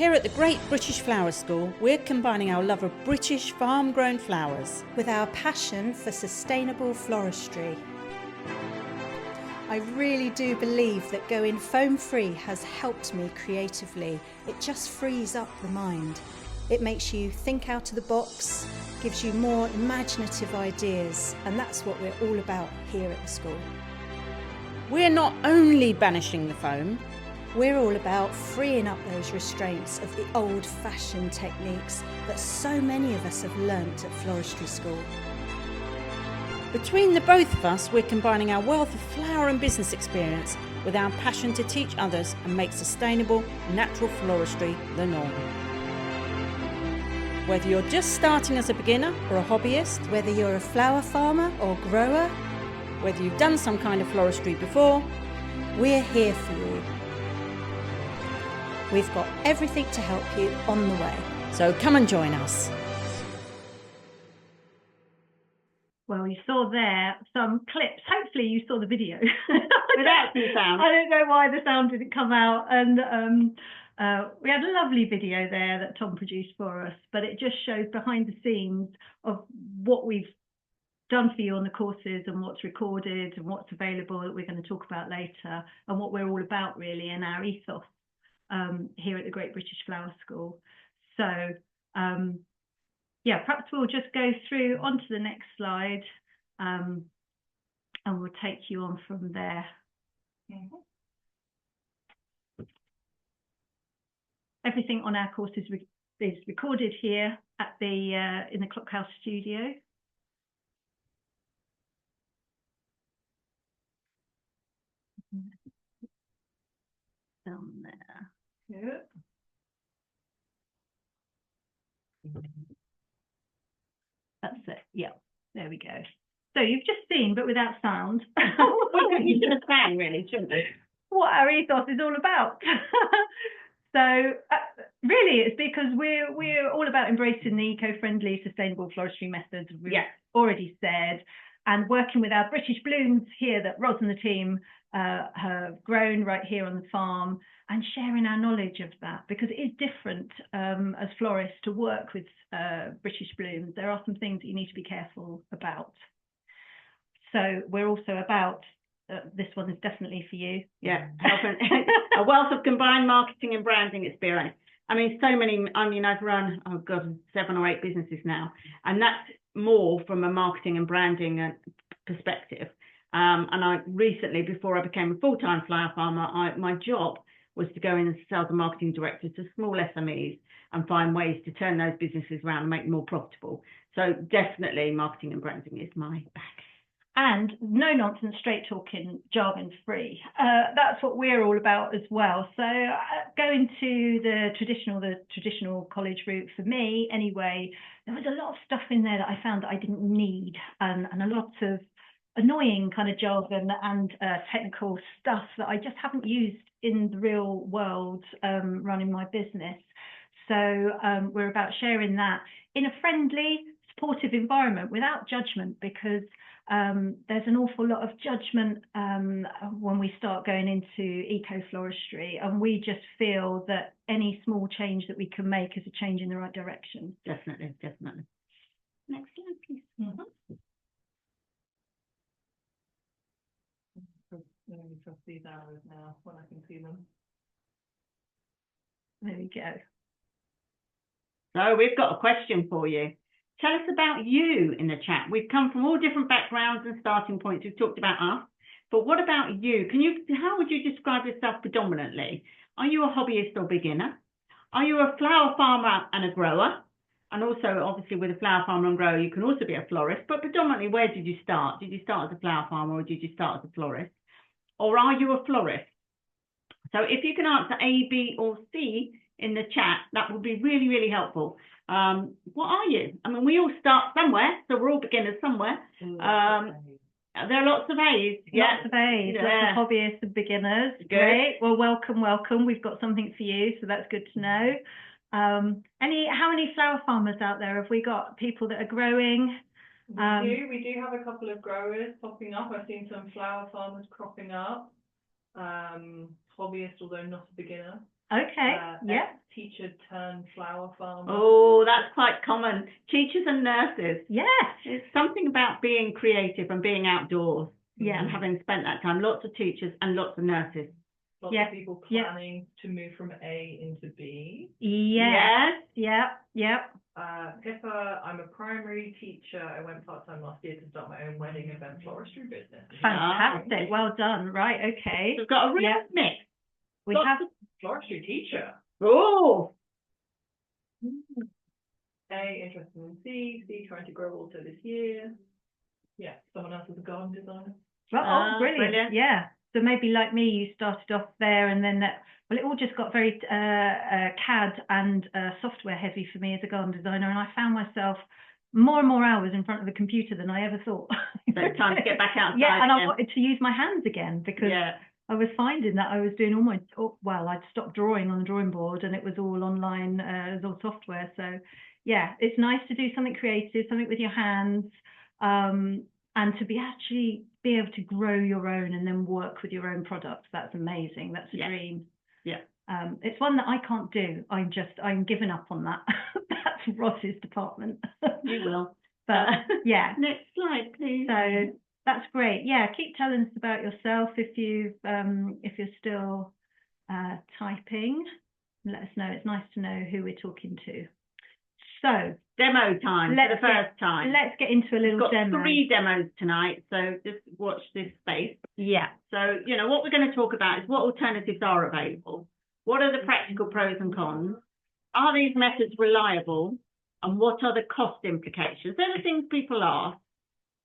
Here at the Great British Flower School, we're combining our love of British farm-grown flowers with our passion for sustainable floristry. I really do believe that going foam-free has helped me creatively. It just frees up the mind. It makes you think out of the box, gives you more imaginative ideas, and that's what we're all about here at the school. We're not only banishing the foam, we're all about freeing up those restraints of the old-fashioned techniques that so many of us have learnt at floristry school. Between the both of us, we're combining our wealth of flower and business experience with our passion to teach others and make sustainable, natural floristry the norm. Whether you're just starting as a beginner or a hobbyist, whether you're a flower farmer or grower, whether you've done some kind of floristry before, we're here for you. We've got everything to help you on the way. So come and join us. Well, you saw there some clips. Hopefully you saw the video. Without the sound. I don't know why the sound didn't come out. And we had a lovely video there that Tom produced for us, but it just shows behind the scenes of what we've done for you on the courses and what's recorded and what's available that we're going to talk about later, and what we're all about really in our ethos here at the Great British Flower School. So yeah, perhaps we'll just go through onto the next slide and we'll take you on from there. Everything on our course is recorded here at the in the Clockhouse studio. Down there. Yeah. That's it. Yeah, there we go. So you've just seen, but without sound. You should have sang, really, shouldn't you? What our ethos is all about. So really, it's because we're all about embracing the eco-friendly, sustainable floristry methods we've already said, and working with our British blooms here that Ros and the team have grown right here on the farm, and sharing our knowledge of that, because it is different as florists to work with British blooms. There are some things that you need to be careful about. So we're also about, this one is definitely for you. Yeah, a wealth of combined marketing and branding experience. I mean, so many, I've run, 7 or 8 businesses now, and that's more from a marketing and branding perspective. And I recently, before I became a full-time flower farmer, my job was to go in as sales and marketing director to small SMEs and find ways to turn those businesses around and make them more profitable. So definitely marketing and branding is my bag. And no nonsense, straight talking, jargon free. That's what we're all about as well. So going to the traditional college route, for me anyway, there was a lot of stuff in there that I found that I didn't need, and a lot of annoying kind of jargon and technical stuff that I just haven't used in the real world running my business. So we're about sharing that in a friendly, supportive environment without judgment, because there's an awful lot of judgment when we start going into eco-floristry, and we just feel that any small change that we can make is a change in the right direction. Definitely. Next slide, please. Let me trust these arrows now when I can see them. There we go. So we've got a question for you. Tell us about you in the chat. We've come from all different backgrounds and starting points. We've talked about us, but what about you? How would you describe yourself predominantly? Are you a hobbyist or beginner? Are you a flower farmer and a grower? And also, obviously, with a flower farmer and grower, you can also be a florist, but predominantly, where did you start? Did you start as a flower farmer, or did you start as a florist? Or are you a florist? So if you can answer A, B, or C in the chat, that would be really, really helpful. What are you? I mean, we all start somewhere, so we're all beginners somewhere. There are lots of A's. Lots of A's, lots of hobbyists and beginners. Good. Great. Well, welcome. We've got something for you, so that's good to know. How many flower farmers out there have we got? People that are growing? We do have a couple of growers popping up. I've seen some flower farmers cropping up. Hobbyist, although not a beginner. Okay. Yeah. Teacher turned flower farmer. Oh, that's quite common. Teachers and nurses. Yes. It's something about being creative and being outdoors. Yeah. And having spent that time. Lots of teachers and lots of nurses. Lots of people planning to move from A into B. Yes. Yeah. Yeah. Pippa, I'm a primary teacher. I went part-time last year to start my own wedding event floristry business. Fantastic. Well done. Right. Okay. We've got a real mix. We have floristry teacher. Oh. A, interested in C. C, trying to grow also this year. Yeah, someone else is a garden designer. Oh, brilliant. Yeah. So maybe like me, you started off there and then it all just got very CAD and software heavy for me as a garden designer. And I found myself more and more hours in front of the computer than I ever thought. So it's time to get back outside. Yeah, and I wanted to use my hands again because I was finding that I was doing I'd stopped drawing on the drawing board and it was all online, it was all software. So yeah, it's nice to do something creative, something with your hands, and to be able to grow your own and then work with your own products. That's amazing. That's a dream. Yeah. It's one that I can't do. I'm giving up on that. That's Ross's department. You will. But yeah. Next slide, please. So that's great. Yeah, keep telling us about yourself if you're still typing. Let us know. It's nice to know who we're talking to. So demo time for the first time. Let's get into a little demo. We've got 3 demos tonight, so just watch this space. Yeah. So, what we're going to talk about is what alternatives are available. What are the practical pros and cons? Are these methods reliable? And what are the cost implications? They're the things people ask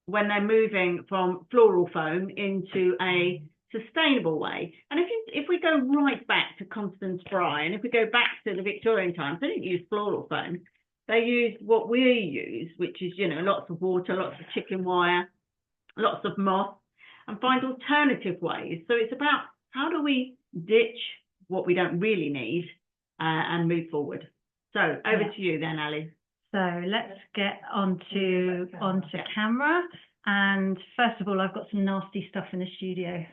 when they're moving from floral foam into a sustainable way. And if we go right back to Constance Fry, and if we go back to the Victorian times, they didn't use floral foam. They used what we use, which is, lots of water, lots of chicken wire, lots of moss, and find alternative ways. So it's about how do we ditch what we don't really need and move forward. So over to you then, Ali. So let's get onto camera. And first of all, I've got some nasty stuff in the studio.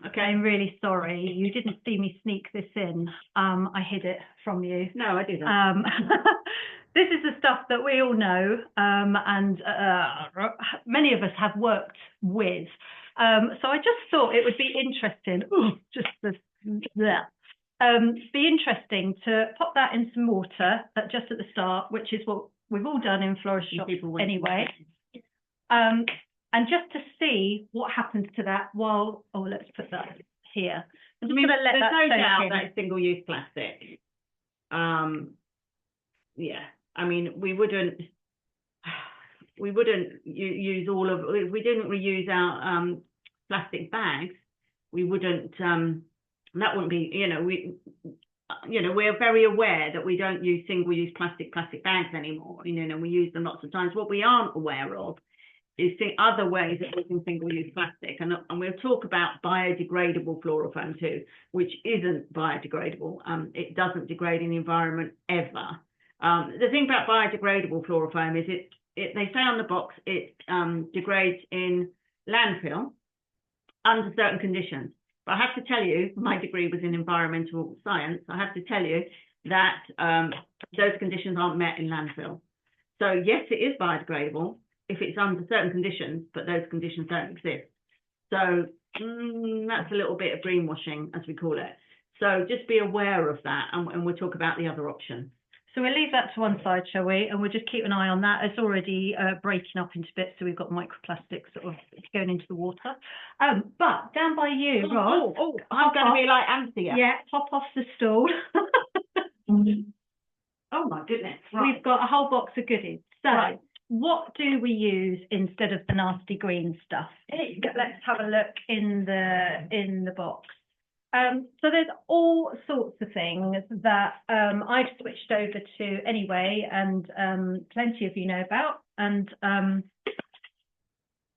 Okay. I'm really sorry. You didn't see me sneak this in. I hid it from you. No, I didn't. This is the stuff that we all know, and many of us have worked with. So I just thought it would be interesting. Be interesting to pop that in some water just at the start, which is what we've all done in florist shops anyway. And just to see what happens to that let's put that here. I'm just going to let that soak in. There's no doubt that it's single-use plastic. Yeah, I mean, we wouldn't use all of, if we didn't reuse our plastic bags, we wouldn't, that wouldn't be, we're very aware that we don't use single-use plastic bags anymore, and we use them lots of times. What we aren't aware of is other ways of using single-use plastic, and we'll talk about biodegradable floral foam too, which isn't biodegradable. It doesn't degrade in the environment ever. The thing about biodegradable floral foam is they say on the box it degrades in landfill under certain conditions. But I have to tell you, my degree was in environmental science. I have to tell you that those conditions aren't met in landfill. So yes, it is biodegradable if it's under certain conditions, but those conditions don't exist. So that's a little bit of greenwashing, as we call it. So just be aware of that, and we'll talk about the other option. So we'll leave that to one side, shall we? And we'll just keep an eye on that. It's already breaking up into bits, so we've got microplastics sort of going into the water. But down by you, Ross. I'm going to be like Anthea. Yeah, hop off the stool. Oh my goodness. Right. We've got a whole box of goodies. So what do we use instead of the nasty green stuff? Let's have a look in the box. So there's all sorts of things that I've switched over to anyway, and plenty of you know about. And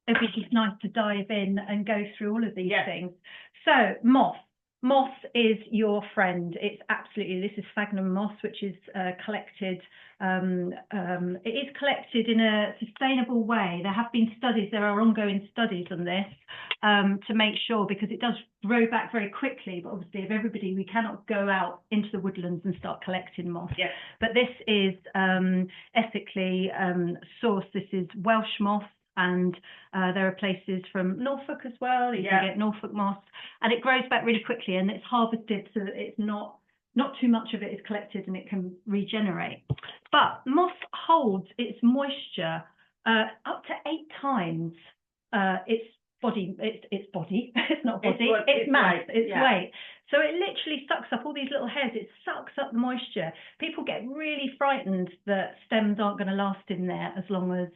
it'd be just nice to dive in and go through all of these things. So moss. Moss is your friend. It's absolutely, this is sphagnum moss, which is collected. It is collected in a sustainable way. There have been studies, there are ongoing studies on this to make sure, because it does grow back very quickly. But obviously, if everybody, we cannot go out into the woodlands and start collecting moss. Yeah. But this is ethically sourced. This is Welsh moss. And there are places from Norfolk as well. You can get Norfolk moss, and it grows back really quickly, and it's harvested so that it's not too much of it is collected, and it can regenerate. But moss holds its moisture up to 8 times its body. It's body. It's not body. It's mass. Weight. It's weight. So it literally sucks up all these little hairs. It sucks up the moisture. People get really frightened that stems aren't going to last in there as long as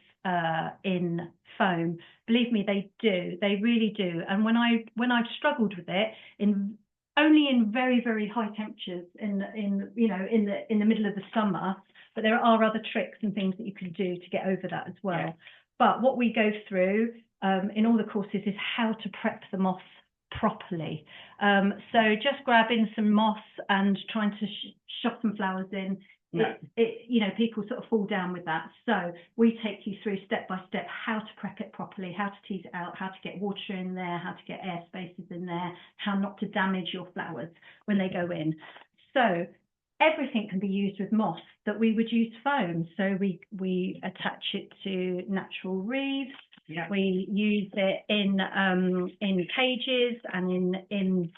in foam. Believe me, they do. They really do. And when I've struggled with it only in very, very high temperatures in the middle of the summer, but there are other tricks and things that you can do to get over that as well. Yeah. But what we go through in all the courses is how to prep the moss properly. So just grabbing some moss and trying to shove some flowers in, people sort of fall down with that. So we take you through step by step how to prep it properly, how to tease it out, how to get water in there, how to get air spaces in there, how not to damage your flowers when they go in. So everything can be used with moss that we would use foam. So we attach it to natural reeds. Yeah. We use it in cages and in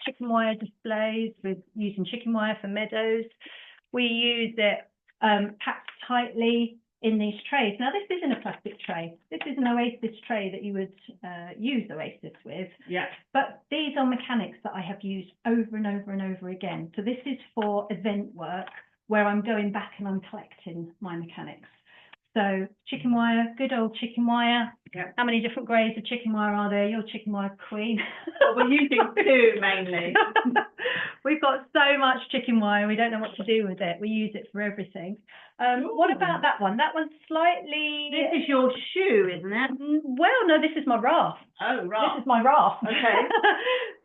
chicken wire displays, with using chicken wire for meadows. We use it packed tightly in these trays. Now, this isn't a plastic tray. This is an Oasis tray that you would use Oasis with. Yeah. But these are mechanics that I have used over and over and over again. So this is for event work where I'm going back and I'm collecting my mechanics. So chicken wire, good old chicken wire. Yeah. How many different grades of chicken wire are there? You're chicken wire queen. Well, we're using 2 mainly. We've got so much chicken wire, we don't know what to do with it. We use it for everything. What about that one? That one's slightly... This is your shoe, isn't it? Well, no, this is my raft. Oh, raft. This is my raft. Okay.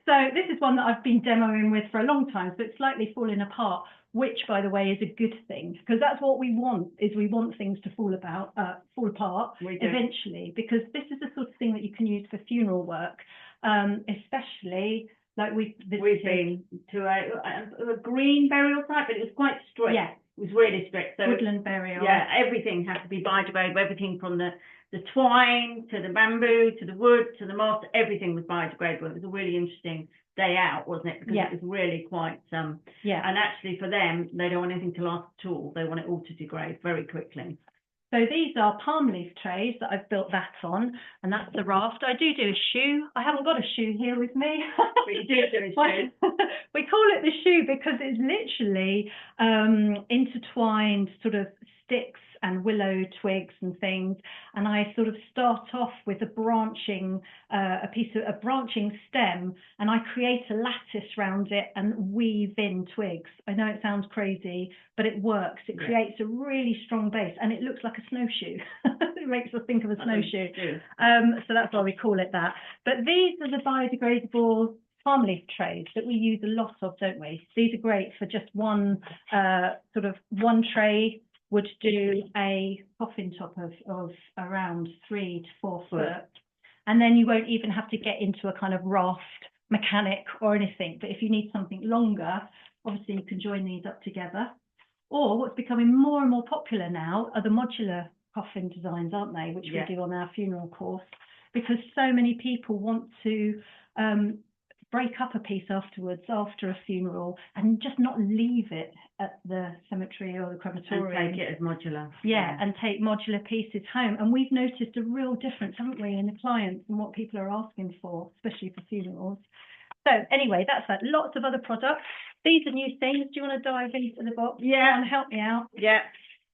So this is one that I've been demoing with for a long time, so it's slightly falling apart, which, by the way, is a good thing, because that's what we want, is we want things to fall apart eventually, because this is the sort of thing that you can use for funeral work, especially... Like we've been to a green burial site, but it was quite strict. Yeah. It was really strict. So woodland burial. Yeah, everything has to be biodegradable. Everything from the twine to the bamboo to the wood to the moss, everything was biodegradable. It was a really interesting day out, wasn't it? Because it was really quite And actually for them, they don't want anything to last at all. They want it all to degrade very quickly. So these are palm leaf trays that I've built that on, and that's the raft. I do a shoe. I haven't got a shoe here with me. But you do a shoe. We call it the shoe because it's literally intertwined sort of sticks and willow twigs and things. And I sort of start off with a branching stem, and I create a lattice around it and weave in twigs. I know it sounds crazy, but it works. It creates a really strong base, and it looks like a snowshoe. It makes us think of a snowshoe. So that's why we call it that. But these are the biodegradable palm leaf trays that we use a lot of, don't we? These are great for just one tray. Would do a coffin top of around 3 to 4 foot. And then you won't even have to get into a kind of raft mechanic or anything. But if you need something longer, obviously you can join these up together. Or what's becoming more and more popular now are the modular coffin designs, aren't they? Which we do on our funeral course, because so many people want to break up a piece afterwards, after a funeral, and just not leave it at the cemetery or the crematorium. And take it as modular. Yeah, and take modular pieces home. And we've noticed a real difference, haven't we, in the clients and what people are asking for, especially for funerals. So anyway, that's that. Lots of other products. These are new things. Do you want to dive into the box? Yeah. And help me out? Yeah.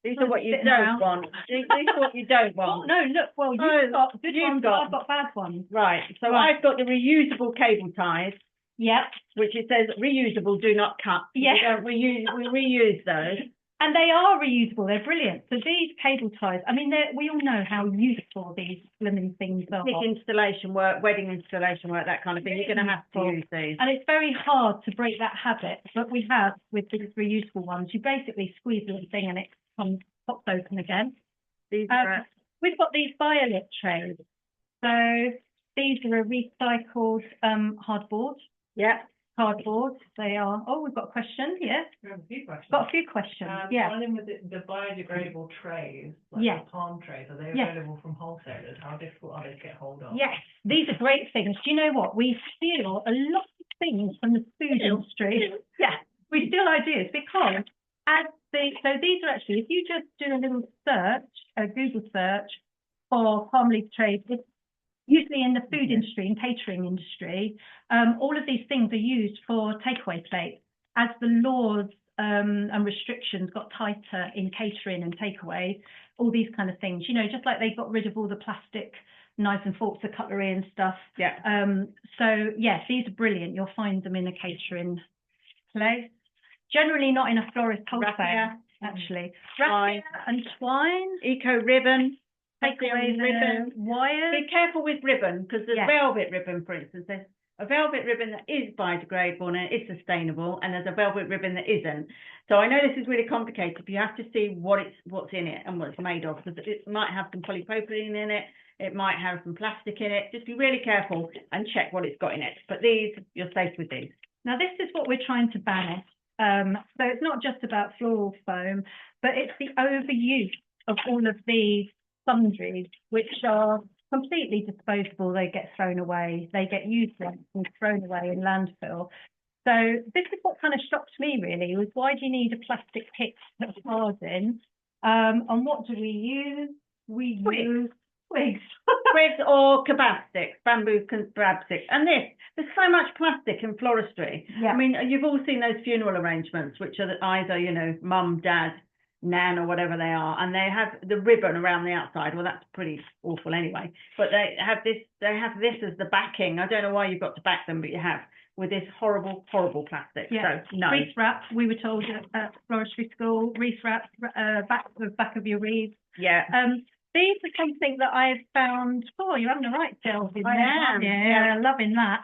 These are what you don't want. These are what you don't want. Oh, no, look, well, you've got good ones, I've got bad ones. Right, so I've got the reusable cable ties. Yep. Which it says reusable, do not cut. Yeah. We reuse those. And they are reusable. They're brilliant. So these cable ties, I mean, we all know how useful these blooming things are. Big installation work, wedding installation work, that kind of thing. You're going to have to use these. And it's very hard to break that habit, but we have with these reusable ones. You basically squeeze the little thing and it pops open again. These are we've got these violet trays. So these are a recycled hardboard. yeah. Cardboard. They are. Oh, we've got a question. Yeah. We have a few questions. Got a few questions. Yeah. One of them was the biodegradable trays, like Yes. the palm trays. Are they Yes. available from wholesalers? How difficult are they to get hold of? Yes, these are great things. Do you know what? We steal a lot of things from the food industry. Yeah, we steal ideas because so these are actually, if you just do a little search, a Google search for palm leaf trays, it's usually in the food industry and catering industry, all of these things are used for takeaway plates. As the laws and restrictions got tighter in catering and takeaway, all these kind of things, you know, just like they got rid of all the plastic knives and forks, the cutlery and stuff. Yeah. So yes, these are brilliant. You'll find them in a catering place. Generally not in a florist wholesale, Raffia. actually. Twine. Raffia and twine. Eco ribbon. Take away the ribbon. wires. Be careful with ribbon, because there's Yeah. velvet ribbon, for instance. There's a velvet ribbon that is biodegradable and it's sustainable, and there's a velvet ribbon that isn't. So I know this is really complicated, but you have to see what's in it and what it's made of, because it might have some polypropylene in it, it might have some plastic in it. Just be really careful and check what it's got in it. But these, you're safe with these. Now this is what we're trying to banish. So it's not just about floral foam, but it's the overuse of all of these sundries, which are completely disposable. They get thrown away, they get used once and thrown away in landfill. So this is what kind of shocked me really, was why do you need a plastic pick to put flowers in? And what do we use? We use twigs. Twigs or kebab sticks, bamboo kebab sticks. And there's so much plastic in floristry. Yeah. I mean, you've all seen those funeral arrangements, which are either, you know, mum, dad, nan, or whatever they are, and they have the ribbon around the outside. Well, that's pretty awful anyway. But they have this as the backing. I don't know why you've got to back them, but you have, with this horrible, horrible plastic. Yeah. So no. Wreath wrap, we were told at floristry school, wreath wrap, back of your wreath. Yeah. These are something that I've found. Oh, you're having the right sales in I there. am. Yeah, loving that.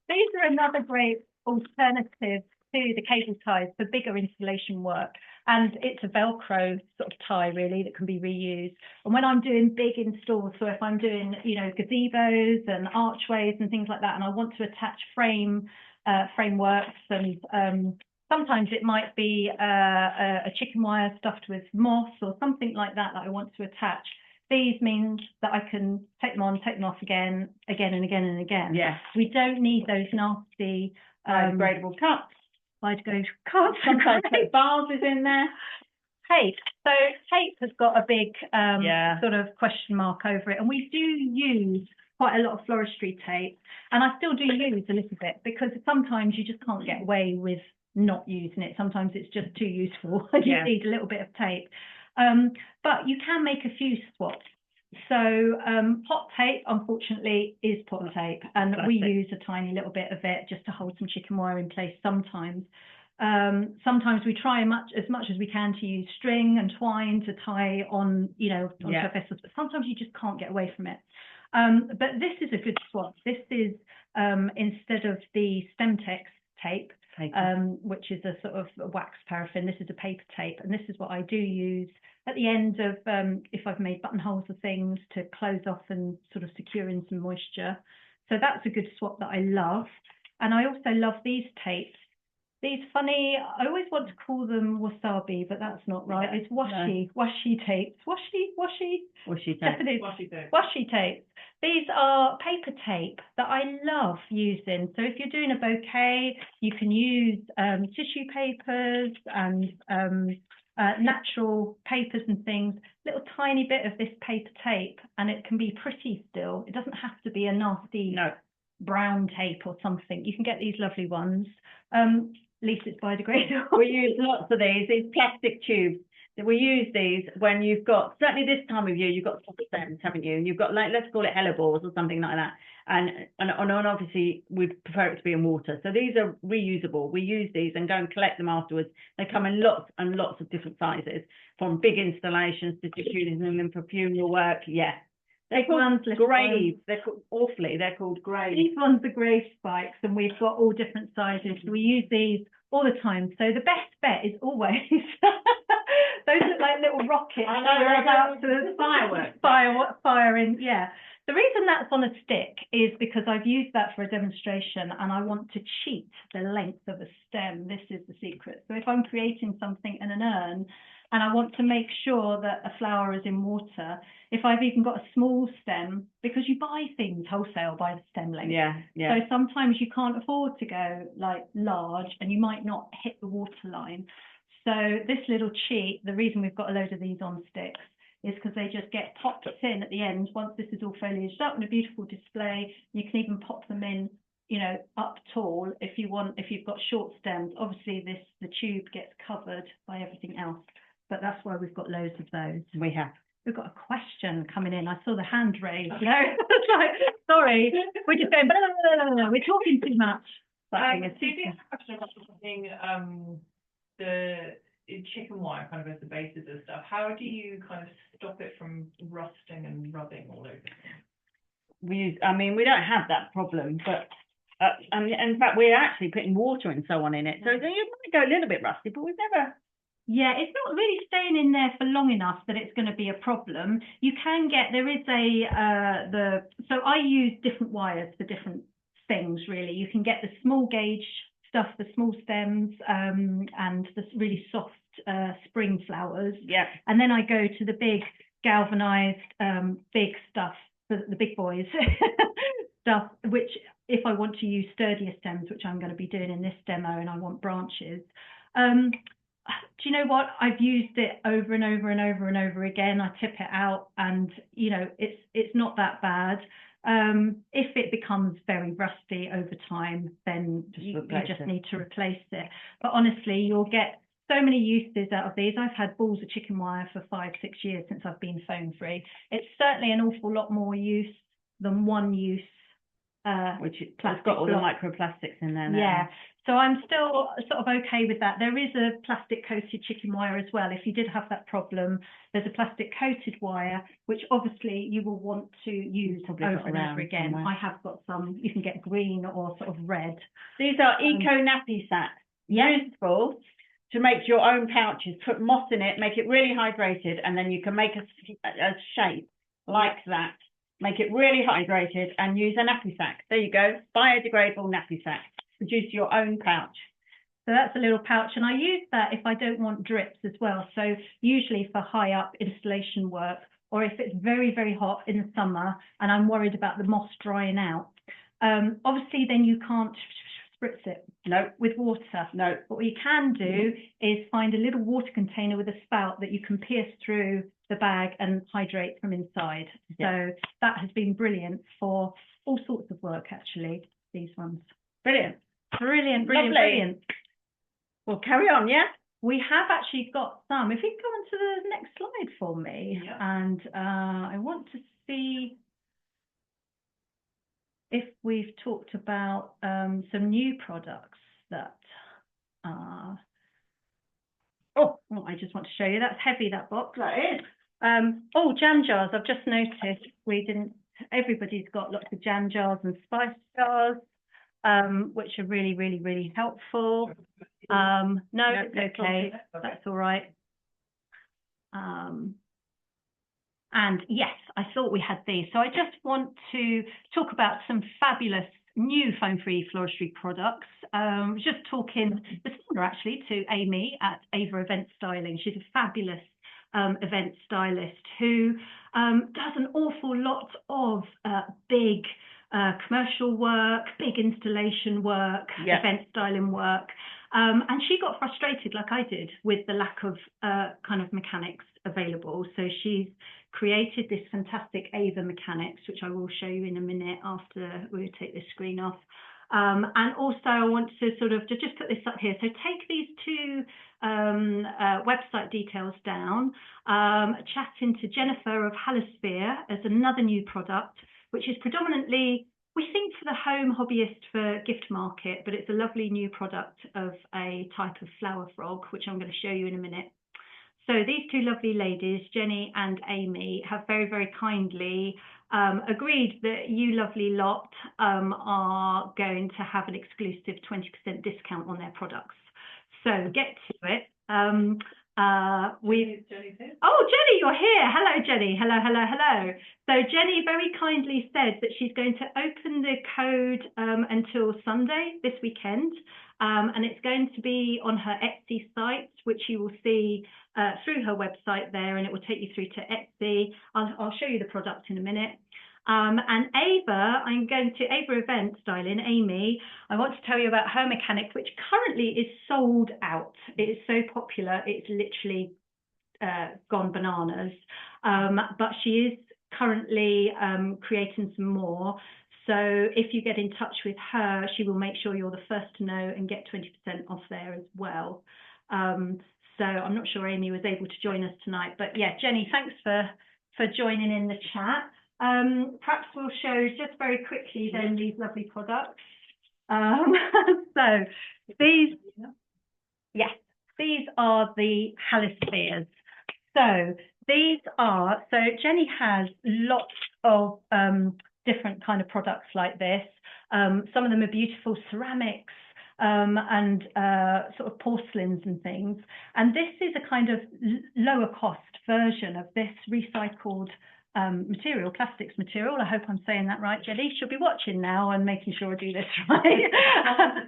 These are another great alternative to the cable ties for bigger installation work. And it's a Velcro sort of tie really that can be reused. And when I'm doing big installs, so if I'm doing, you know, gazebos and archways and things like that, and I want to attach frameworks and sometimes it might be a chicken wire stuffed with moss or something like that I want to attach. These means that I can take them on, take them off again and again. Yeah. We don't need those nasty Biodegradable cups. biodegradable cups. Sometimes put vases in there. Tape. So tape has got a big Yeah. sort of question mark over it, and we do use quite a lot of floristry tape, and I still do use a little bit because sometimes you just can't get away with not using it. Sometimes it's just too useful. You Yeah. need a little bit of tape, but you can make a few swaps. So pot tape, unfortunately, is pot tape, and we Plastic. use a tiny little bit of it just to hold some chicken wire in place sometimes. Sometimes we try as much as we can to use string and twine to tie on, you know, onto Yeah. a vessel, but sometimes you just can't get away from it. But this is a good swap. This is instead of the Stemtex tape, which is a sort of a wax paraffin, this is a paper tape, and this is what I do use at the end of if I've made buttonholes or things to close off and sort of secure in some moisture. So that's a good swap that I love. And I also love these tapes. These funny, I always want to call them wasabi, but that's not right. It's washi tapes. Washi tape. Japanese washi tapes. These are paper tape that I love using. So if you're doing a bouquet, you can use tissue papers and natural papers and things, little tiny bit of this paper tape, and it can be pretty still. It doesn't have to be a nasty brown tape or something. You can get these lovely ones. At least it's biodegradable. We use lots of these plastic tubes. We use these when you've got, certainly this time of year, you've got stems, haven't you? And you've got, like, let's call it hellebores or something like that. And obviously we'd prefer it to be in water. So these are reusable. We use these and go and collect them afterwards. They come in lots and lots of different sizes, from big installations to just using them in for funeral work. Yeah. They're called graves. They're called graves. These ones are grave spikes, and we've got all different sizes. So we use these all the time. So the best bet is always those look like little rockets. I know, they're about to fireworks. Firing, yeah. The reason that's on a stick is because I've used that for a demonstration, and I want to cheat the length of a stem. This is the secret. So if I'm creating something in an urn, and I want to make sure that a flower is in water, if I've even got a small stem, because you buy things wholesale by the stem length. Yeah. So sometimes you can't afford to go like large, and you might not hit the water line. So this little cheat, the reason we've got a load of these on sticks is because they just get popped in at the end. Once this is all foliaged up in a beautiful display, you can even pop them in, you know, up tall if you want. If you've got short stems, obviously the tube gets covered by everything else. But that's why we've got loads of those. We have. We've got a question coming in. I saw the hand raised. You know, it's like, sorry, we're just going. Blah, blah, blah, blah. We're talking too much. Do you think a question about something the chicken wire kind of as the basis of stuff? How do you kind of stop it from rusting and rubbing all over? We don't have that problem, but and in fact we're actually putting water and so on in it. So it might go a little bit rusty, but we've never. Yeah, it's not really staying in there for long enough that it's going to be a problem. You can get, there is so I use different wires for different things, really. You can get the small gauge stuff, the small stems, and the really soft spring flowers. Yeah. And then I go to the big galvanized, big stuff, the big boys stuff, which if I want to use sturdier stems, which I'm going to be doing in this demo, and I want branches. Do you know what? I've used it over and over and over and over again. I tip it out, and you know, it's not that bad. If it becomes very rusty over time, then you just need to replace it. But honestly, you'll get so many uses out of these. I've had balls of chicken wire for 5-6 years since I've been foam free. It's certainly an awful lot more use than one use. Which has got all the microplastics in there now. Yeah, so I'm still sort of okay with that. There is a plastic coated chicken wire as well. If you did have that problem, there's a plastic coated wire, which obviously you will want to use over and over again. Somewhere. I have got some. You can get green or sort of red. These are eco nappy sacks. Useful to make your own pouches. Put moss in it, make it really hydrated, and then you can make a shape like that. Make it really hydrated and use a nappy sack. There you go, biodegradable nappy sack. Produce your own pouch. So that's a little pouch, and I use that if I don't want drips as well. So usually for high up installation work, or if it's very, very hot in the summer and I'm worried about the moss drying out. Obviously then you can't spritz it. No. With water. No. But what you can do is find a little water container with a spout that you can pierce through the bag and hydrate from inside. Yeah. So that has been brilliant for all sorts of work, actually, these ones. Brilliant. Brilliant. Well, carry on, yeah? We have actually got some. If you go on to the next slide for me, and I want to see if we've talked about some new products that are... I just want to show you. That's heavy, that box. That is. Jam jars. I've just noticed everybody's got lots of jam jars and spice jars, which are really, really, really helpful. No, it's okay. That's all right. And yes, I thought we had these. So I just want to talk about some fabulous new foam-free floristry products. Just talking this morning actually to Amy at Ava Event Styling. She's a fabulous event stylist who does an awful lot of big commercial work, big installation work, event styling work. And she got frustrated like I did with the lack of kind of mechanics available. So she's created this fantastic Ava mechanics, which I will show you in a minute after we take this screen off. And also I want to sort of just put this up here. So take these two website details down, chat into Jennifer of Halosphere as another new product, which is predominantly We think for the home hobbyist for gift market, but it's a lovely new product of a type of flower frog, which I'm going to show you in a minute. So these two lovely ladies, Jenny and Amy, have very, very kindly agreed that you lovely lot are going to have an exclusive 20% discount on their products. So get to it. Oh, Jenny, you're here. Hello, Jenny. Hello, hello, hello. So Jenny very kindly said that she's going to open the code until Sunday this weekend. And it's going to be on her Etsy site, which you will see through her website there, and it will take you through to Etsy. I'll show you the product in a minute. And Ava, Ava Event Styling, Amy, I want to tell you about her mechanic, which currently is sold out. It is so popular, it's literally gone bananas. But she is currently creating some more. So if you get in touch with her, she will make sure you're the first to know and get 20% off there as well. So I'm not sure Amy was able to join us tonight, but yeah, Jenny, thanks for joining in the chat. Perhaps we'll show just very quickly then these lovely products. So these are the helispheres. So Jenny has lots of different kind of products like this. Some of them are beautiful ceramics and sort of porcelains and things. And this is a kind of lower cost version of this recycled plastics material. I hope I'm saying that right, Jenny. She'll be watching now and making sure I do this right.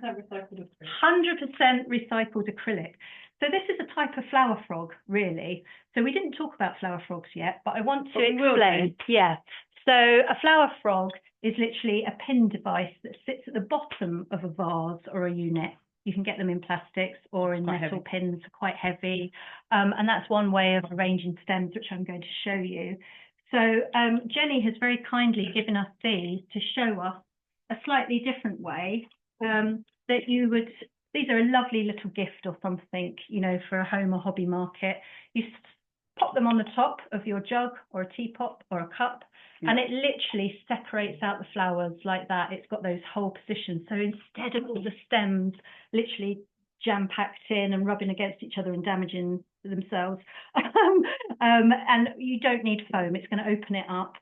100% recycled acrylic. So this is a type of flower frog, really. So we didn't talk about flower frogs yet, but I want to explain. Yeah. So a flower frog is literally a pin device that sits at the bottom of a vase or a unit. You can get them in plastics or in metal pins, quite heavy. And that's one way of arranging stems, which I'm going to show you. So Jenny has very kindly given us these to show us a slightly different way that you would, these are a lovely little gift or something, you know, for a home or hobby market. You pop them on the top of your jug or a teapot or a cup, and it literally separates out the flowers like that. It's got those whole positions. So instead of all the stems literally jam-packed in and rubbing against each other and damaging themselves, and you don't need foam. It's going to open it up.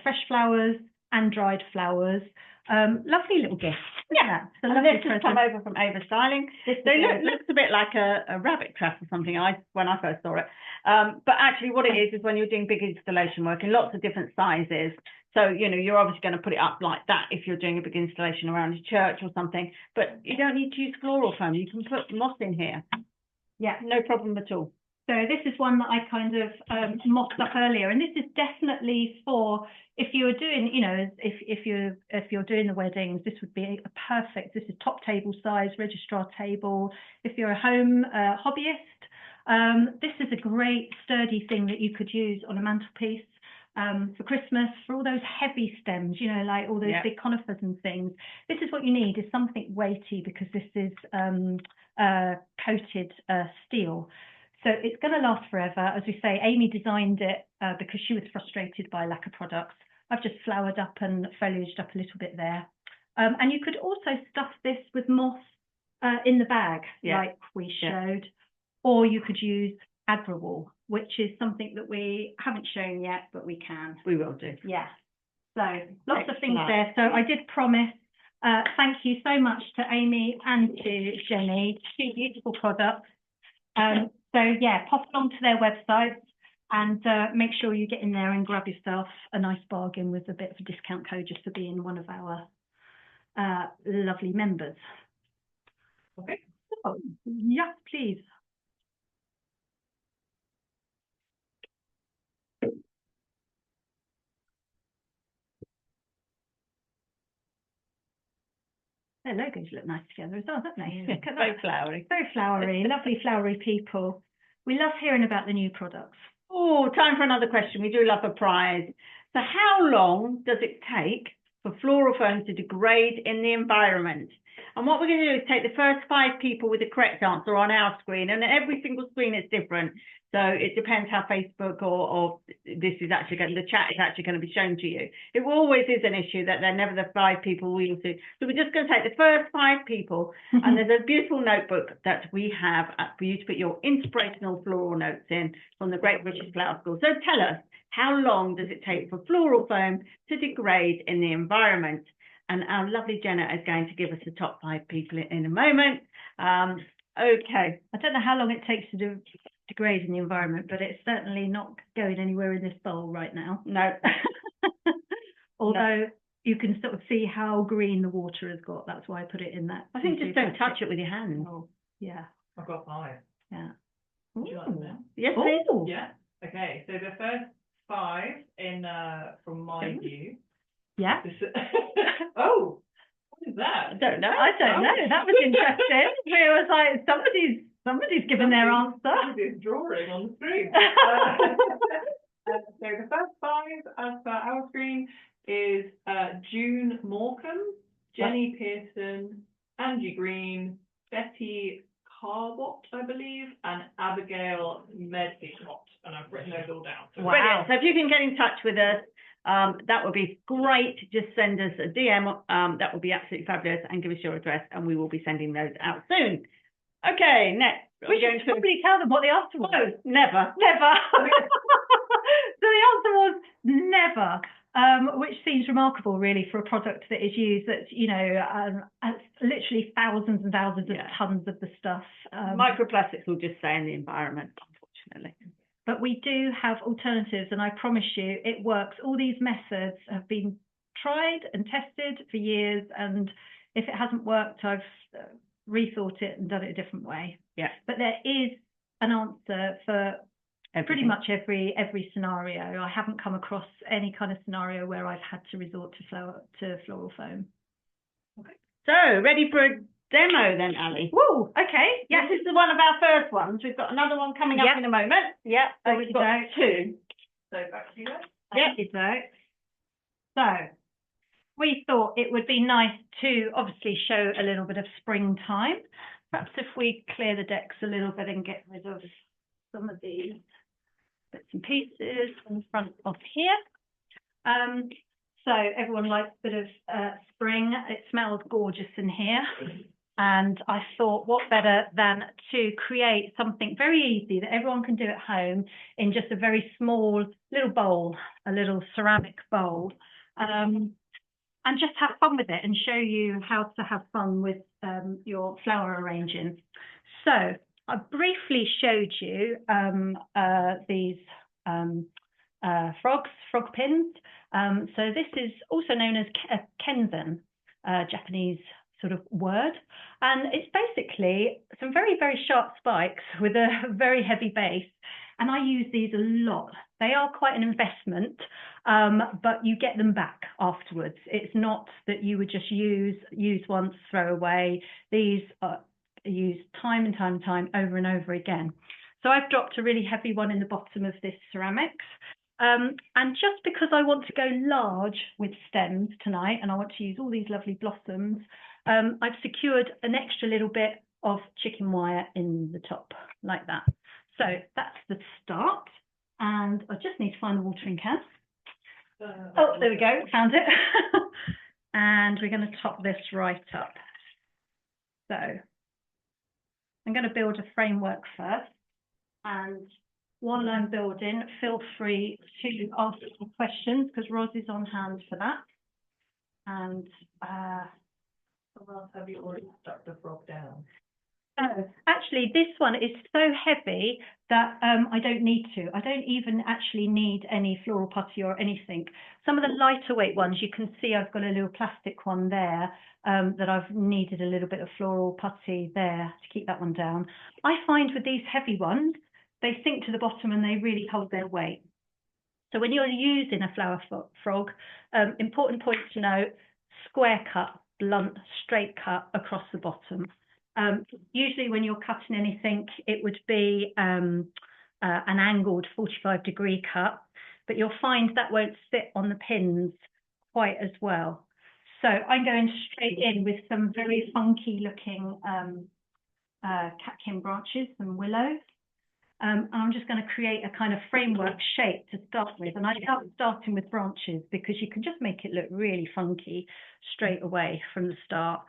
Fresh flowers and dried flowers. Lovely little gift. Yeah. So and this has come over from Ava Styling. Looks a bit like a rabbit trap or something when I first saw it. But actually what it is when you're doing big installation work in lots of different sizes. So, you know, you're obviously going to put it up like that if you're doing a big installation around a church or something. But you don't need to use floral foam. You can put moss in here. Yeah, no problem at all. So this is one that I kind of mocked up earlier, and this is definitely for if you were doing, you know, if you're doing the weddings, this would be a perfect. This is top table size registrar table. If you're a home hobbyist, this is a great sturdy thing that you could use on a mantelpiece for Christmas, for all those heavy stems, you know, like all those big conifers and things. This is what you need, is something weighty, because this is coated steel. So it's going to last forever. As we say, Amy designed it because she was frustrated by lack of products. I've just flowered up and foliaged up a little bit there. And you could also stuff this with moss in the bag, like we showed. Or you could use agrawall, which is something that we haven't shown yet, but we can. We will do. Yeah. So lots of things there. So I did promise. Thank you so much to Amy and to Jenny. Two beautiful products. So yeah, pop along to their websites and make sure you get in there and grab yourself a nice bargain with a bit of a discount code just for being one of our lovely members. Okay. So, yes, please. Their logos look nice together as well, don't they? Yeah, very flowery. Very flowery, lovely flowery people. We love hearing about the new products. Oh, time for another question. We do love a prize. So how long does it take for floral foam to degrade in the environment? And what we're going to do is take the first 5 people with the correct answer on our screen, and every single screen is different. So it depends how Facebook or this is actually going, the chat is actually going to be shown to you. It always is an issue that they're never the 5 people we will see. So we're just going to take the first 5 people, and there's a beautiful notebook that we have for you to put your inspirational floral notes in from the Great British Flower School. So tell us, how long does it take for floral foam to degrade in the environment? And our lovely Jenna is going to give us the top 5 people in a moment. Okay. I don't know how long it takes to degrade in the environment, but it's certainly not going anywhere in this bowl right now. No. Although you can sort of see how green the water has got. That's why I put it in that. I think just don't touch it with your hands. Oh, yeah. I've got 5. Yeah. Would you like them now? Yes, please. Ooh. Yeah. Okay. So the first 5 in from my view. Yeah. Oh, what is that? I don't know. I don't know. That was interesting. It was like somebody's given their answer. Somebody's drawing on the screen. So the first 5 as per our screen is June Morecambe, Jenny Pearson, Angie Green, Betty Carbot, I believe, and Abigail Medlicott. And I've written those all down. So Wow. So if you can get in touch with us, that would be great. Just send us a DM. That would be absolutely fabulous, and give us your address, and we will be sending those out soon. Okay, next. We should probably tell them what the answer was. No, never. Never. So the answer was never, which seems remarkable, really, for a product that is used that's, you know, literally thousands and thousands of tons of the stuff. Microplastics will just stay in the environment, unfortunately. But we do have alternatives, and I promise you it works. All these methods have been tried and tested for years, and if it hasn't worked, I've rethought it and done it a different way. Yeah. But there is an answer for pretty much every scenario. I haven't come across any kind of scenario where I've had to resort to floral foam. Okay. So ready for a demo then, Ali? Woo, okay. Yes, this is one of our first ones. We've got another one coming up in a moment. Yeah. So we've got 2. So back to you guys. Yeah. So we thought it would be nice to obviously show a little bit of springtime. Perhaps if we clear the decks a little bit and get rid of some of these bits and pieces in front of here. So everyone likes a bit of spring. It smells gorgeous in here. And I thought, what better than to create something very easy that everyone can do at home in just a very small little bowl, a little ceramic bowl, and just have fun with it and show you how to have fun with your flower arranging. So I briefly showed you these frog pins. So this is also known as kenzen, Japanese sort of word, and it's basically some very, very sharp spikes with a very heavy base, and I use these a lot. They are quite an investment, but you get them back afterwards. It's not that you would just use once, throw away. These are used time and time over and over again. So I've dropped a really heavy one in the bottom of this ceramics. And just because I want to go large with stems tonight, and I want to use all these lovely blossoms, I've secured an extra little bit of chicken wire in the top, like that. So that's the start. And I just need to find the watering can. Oh, there we go, found it. And we're going to top this right up. So I'm going to build a framework first. And while I'm building, feel free to ask some questions, because Roz is on hand for that. And Have you already stuck the frog down? Actually, this one is so heavy that I don't need to. I don't even actually need any floral putty or anything. Some of the lighter weight ones, you can see I've got a little plastic one there that I've needed a little bit of floral putty there to keep that one down. I find with these heavy ones, they sink to the bottom and they really hold their weight. So when you're using a flower frog, important point to note, square cut, blunt, straight cut across the bottom. Usually when you're cutting anything, it would be an angled 45-degree cut, but you'll find that won't sit on the pins quite as well. So I'm going straight in with some very funky looking catkin branches, some willow. I'm just going to create a kind of framework shape to start with. And I love starting with branches because you can just make it look really funky straight away from the start.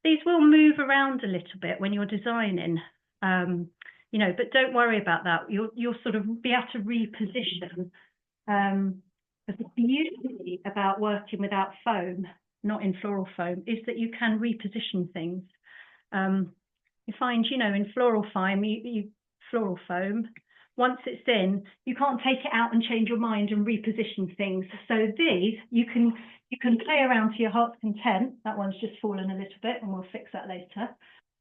These will move around a little bit when you're designing, you know, but don't worry about that. You'll sort of be able to reposition. The beauty about working without foam, not in floral foam, is that you can reposition things. You find, you know, in floral foam, once it's in, you can't take it out and change your mind and reposition things. So these, you can play around to your heart's content. That one's just fallen a little bit, and we'll fix that later.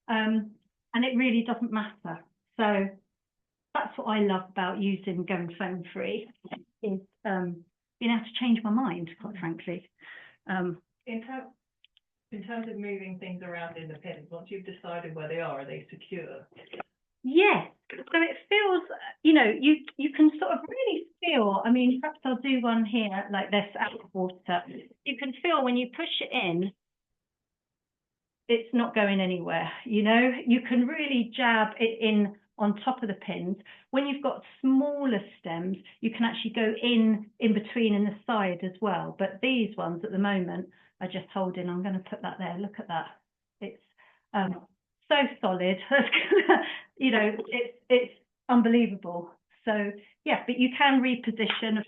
And it really doesn't matter. So that's what I love about going foam free, is being able to change my mind, quite frankly. In terms of moving things around in the pins, once you've decided where they are they secure? Yes. So it feels, you know, you can sort of really feel, I mean, perhaps I'll do one here like this out of water. You can feel when you push it in, it's not going anywhere, you know. You can really jab it in on top of the pins. When you've got smaller stems, you can actually go in between in the side as well. But these ones at the moment are just holding. I'm going to put that there. Look at that. It's so solid. You know, it's unbelievable. So yeah, but you can reposition.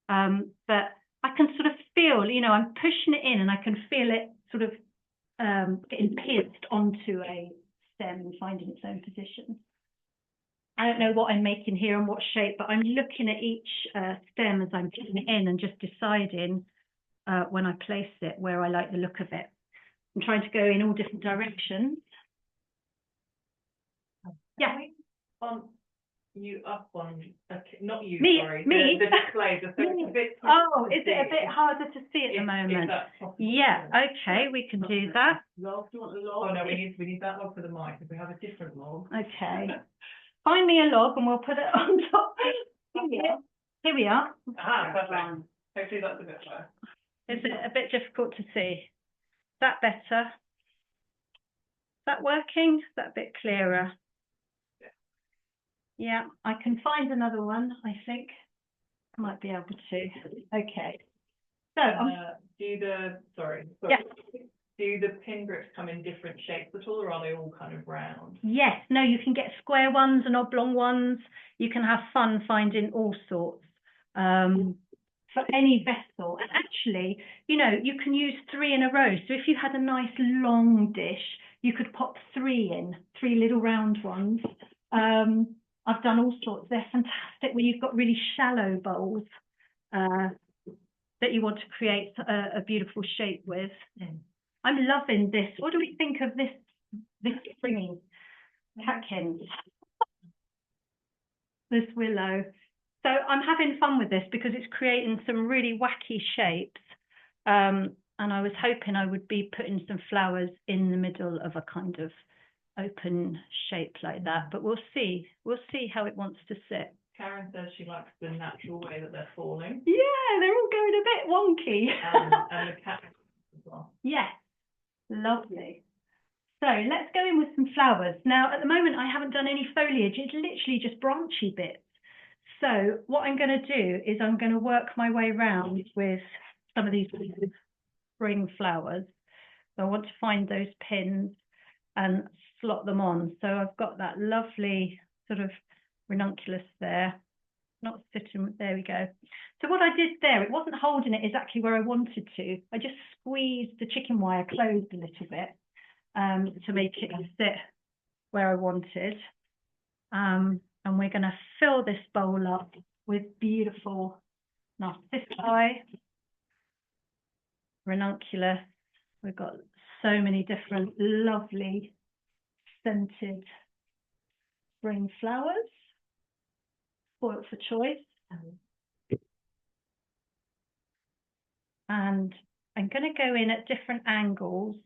But I can sort of feel, you know, I'm pushing it in and I can feel it sort of getting pierced onto a stem and finding its own position. I don't know what I'm making here and what shape, but I'm looking at each stem as I'm putting it in and just deciding when I place it where I like the look of it. I'm trying to go in all different directions. Yeah. You up on, not you, me, sorry, me. the display. Is it a bit harder to see at the moment? Yeah, okay, we can do that. Log, do you want the log? Oh no, we need that log for the mic. If we have a different log. Okay. Find me a log and we'll put it on top. Here we are. Ah, perfect. Hopefully that's a bit better. Is it a bit difficult to see? Is that better? Is that working? Is that a bit clearer? Yeah, I can find another one, I think. I might be able to. Okay. So do the pin grips come in different shapes at all, or are they all kind of round? Yes, no, you can get square ones and oblong ones. You can have fun finding all sorts for any vessel. And actually, you know, you can use 3 in a row. So if you had a nice long dish, you could pop 3 in, 3 little round ones. I've done all sorts. They're fantastic when you've got really shallow bowls that you want to create a beautiful shape with. I'm loving this. What do we think of this springy catkins? This willow. So I'm having fun with this because it's creating some really wacky shapes. And I was hoping I would be putting some flowers in the middle of a kind of open shape like that, but we'll see how it wants to sit. Karen says she likes the natural way that they're falling. Yeah, they're all going a bit wonky. And the cat as well. Yes, lovely. So let's go in with some flowers. Now at the moment I haven't done any foliage, it's literally just branchy bits. So what I'm going to do is I'm going to work my way around with some of these spring flowers. So I want to find those pins and slot them on. So I've got that lovely sort of ranunculus there, not sitting, there we go. So what I did there, it wasn't holding it exactly where I wanted to. I just squeezed the chicken wire closed a little bit to make it sit where I wanted. And we're going to fill this bowl up with beautiful narcissi, ranunculus. We've got so many different lovely scented spring flowers, spoilt for choice. And I'm going to go in at different angles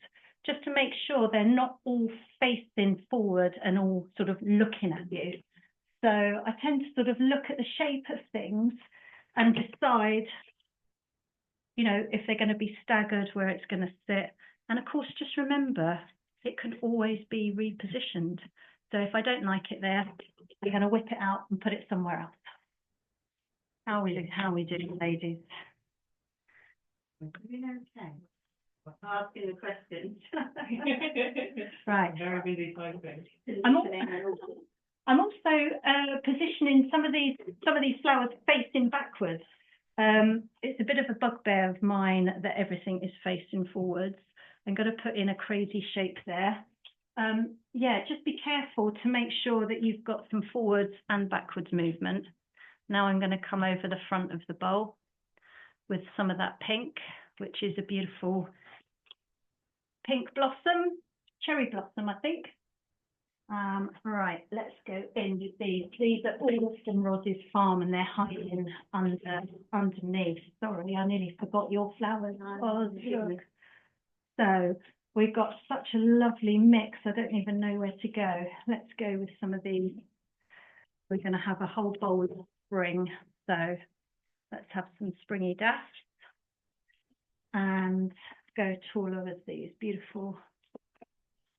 just to make sure they're not all facing forward and all sort of looking at you. So I tend to sort of look at the shape of things and decide you know, if they're going to be staggered, where it's going to sit. And of course, just remember, it can always be repositioned. So if I don't like it there, we're going to whip it out and put it somewhere else. How we do, ladies? Okay. Asking the questions. Right. Very busy typing. I'm also positioning some of these flowers facing backwards. It's a bit of a bugbear of mine that everything is facing forwards. I'm going to put in a crazy shape there. Yeah, just be careful to make sure that you've got some forwards and backwards movement. Now I'm going to come over the front of the bowl with some of that pink, which is a beautiful pink blossom, cherry blossom, I think. Right, let's go in with these. These are all from Roz's farm and they're hiding underneath. Sorry, I nearly forgot your flowers. Oh, look. So we've got such a lovely mix. I don't even know where to go. Let's go with some of these. We're going to have a whole bowl of spring. So let's have some springy dash. And go to all of these beautiful.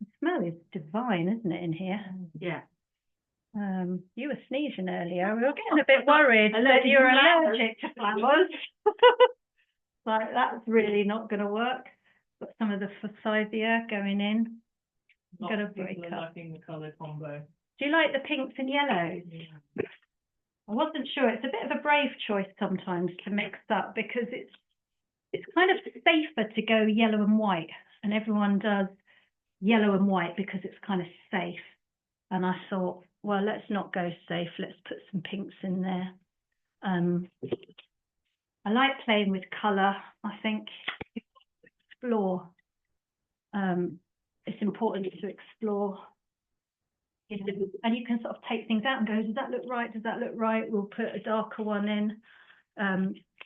The smell is divine, isn't it, in here? Yeah. You were sneezing earlier. We were getting a bit worried that you're allergic to flowers. Like, that's really not going to work. Got some of the forsythia going in. I'm going to break up. Liking the colour combo. Do you like the pinks and yellows? Yeah. I wasn't sure. It's a bit of a brave choice sometimes to mix up because it's kind of safer to go yellow and white, and everyone does yellow and white because it's kind of safe. And I thought, well, let's not go safe. Let's put some pinks in there. I like playing with colour. I think explore. It's important to explore. And you can sort of take things out and go, does that look right? Does that look right? We'll put a darker one in.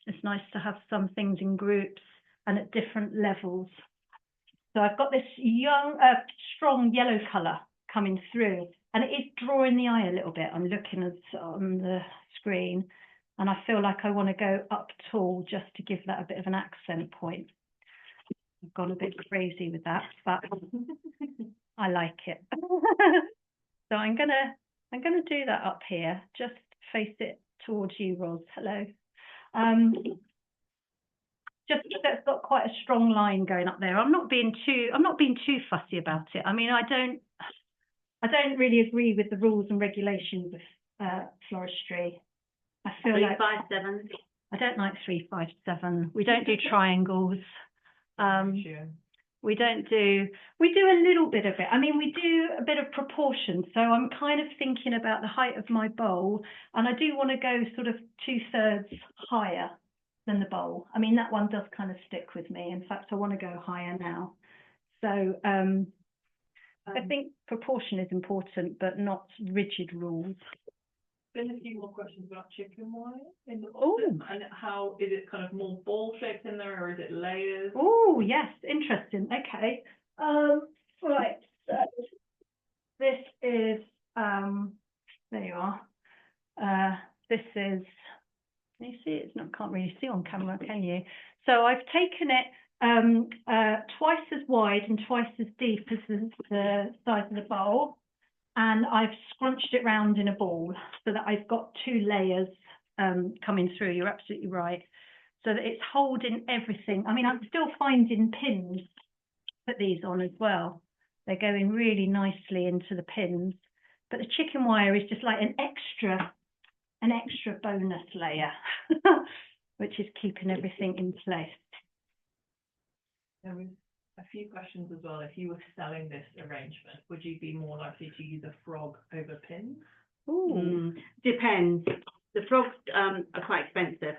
It's nice to have some things in groups and at different levels. So I've got this strong yellow colour coming through, and it is drawing the eye a little bit. I'm looking at on the screen, and I feel like I want to go up tall just to give that a bit of an accent point. I've gone a bit crazy with that, but I like it. So I'm gonna do that up here. Just face it towards you, Roz. Hello. Just that's got quite a strong line going up there. I'm not being too fussy about it. I mean, I don't really agree with the rules and regulations of floristry. I feel 357. I don't like 357. We don't do triangles. We do a little bit of it. I mean, we do a bit of proportion. So I'm kind of thinking about the height of my bowl, and I do want to go sort of 2/3 higher than the bowl. I mean, that one does kind of stick with me. In fact, I want to go higher now. So I think proportion is important, but not rigid rules. Been a few more questions about chicken wire in the bottom, and how is it kind of more ball shaped in there, or is it layers? Oh yes, interesting. Okay. Right. So this is there you are. This is. Can you see it? Can't really see on camera, can you? So I've taken it twice as wide and twice as deep as the size of the bowl, and I've scrunched it round in a ball so that I've got 2 layers coming through. You're absolutely right. So that it's holding everything. I mean, I'm still finding pins to put these on as well. They're going really nicely into the pins, but the chicken wire is just like an extra bonus layer, which is keeping everything in place. There was a few questions as well. If you were selling this arrangement, would you be more likely to use a frog over pins? Depends. The frogs are quite expensive,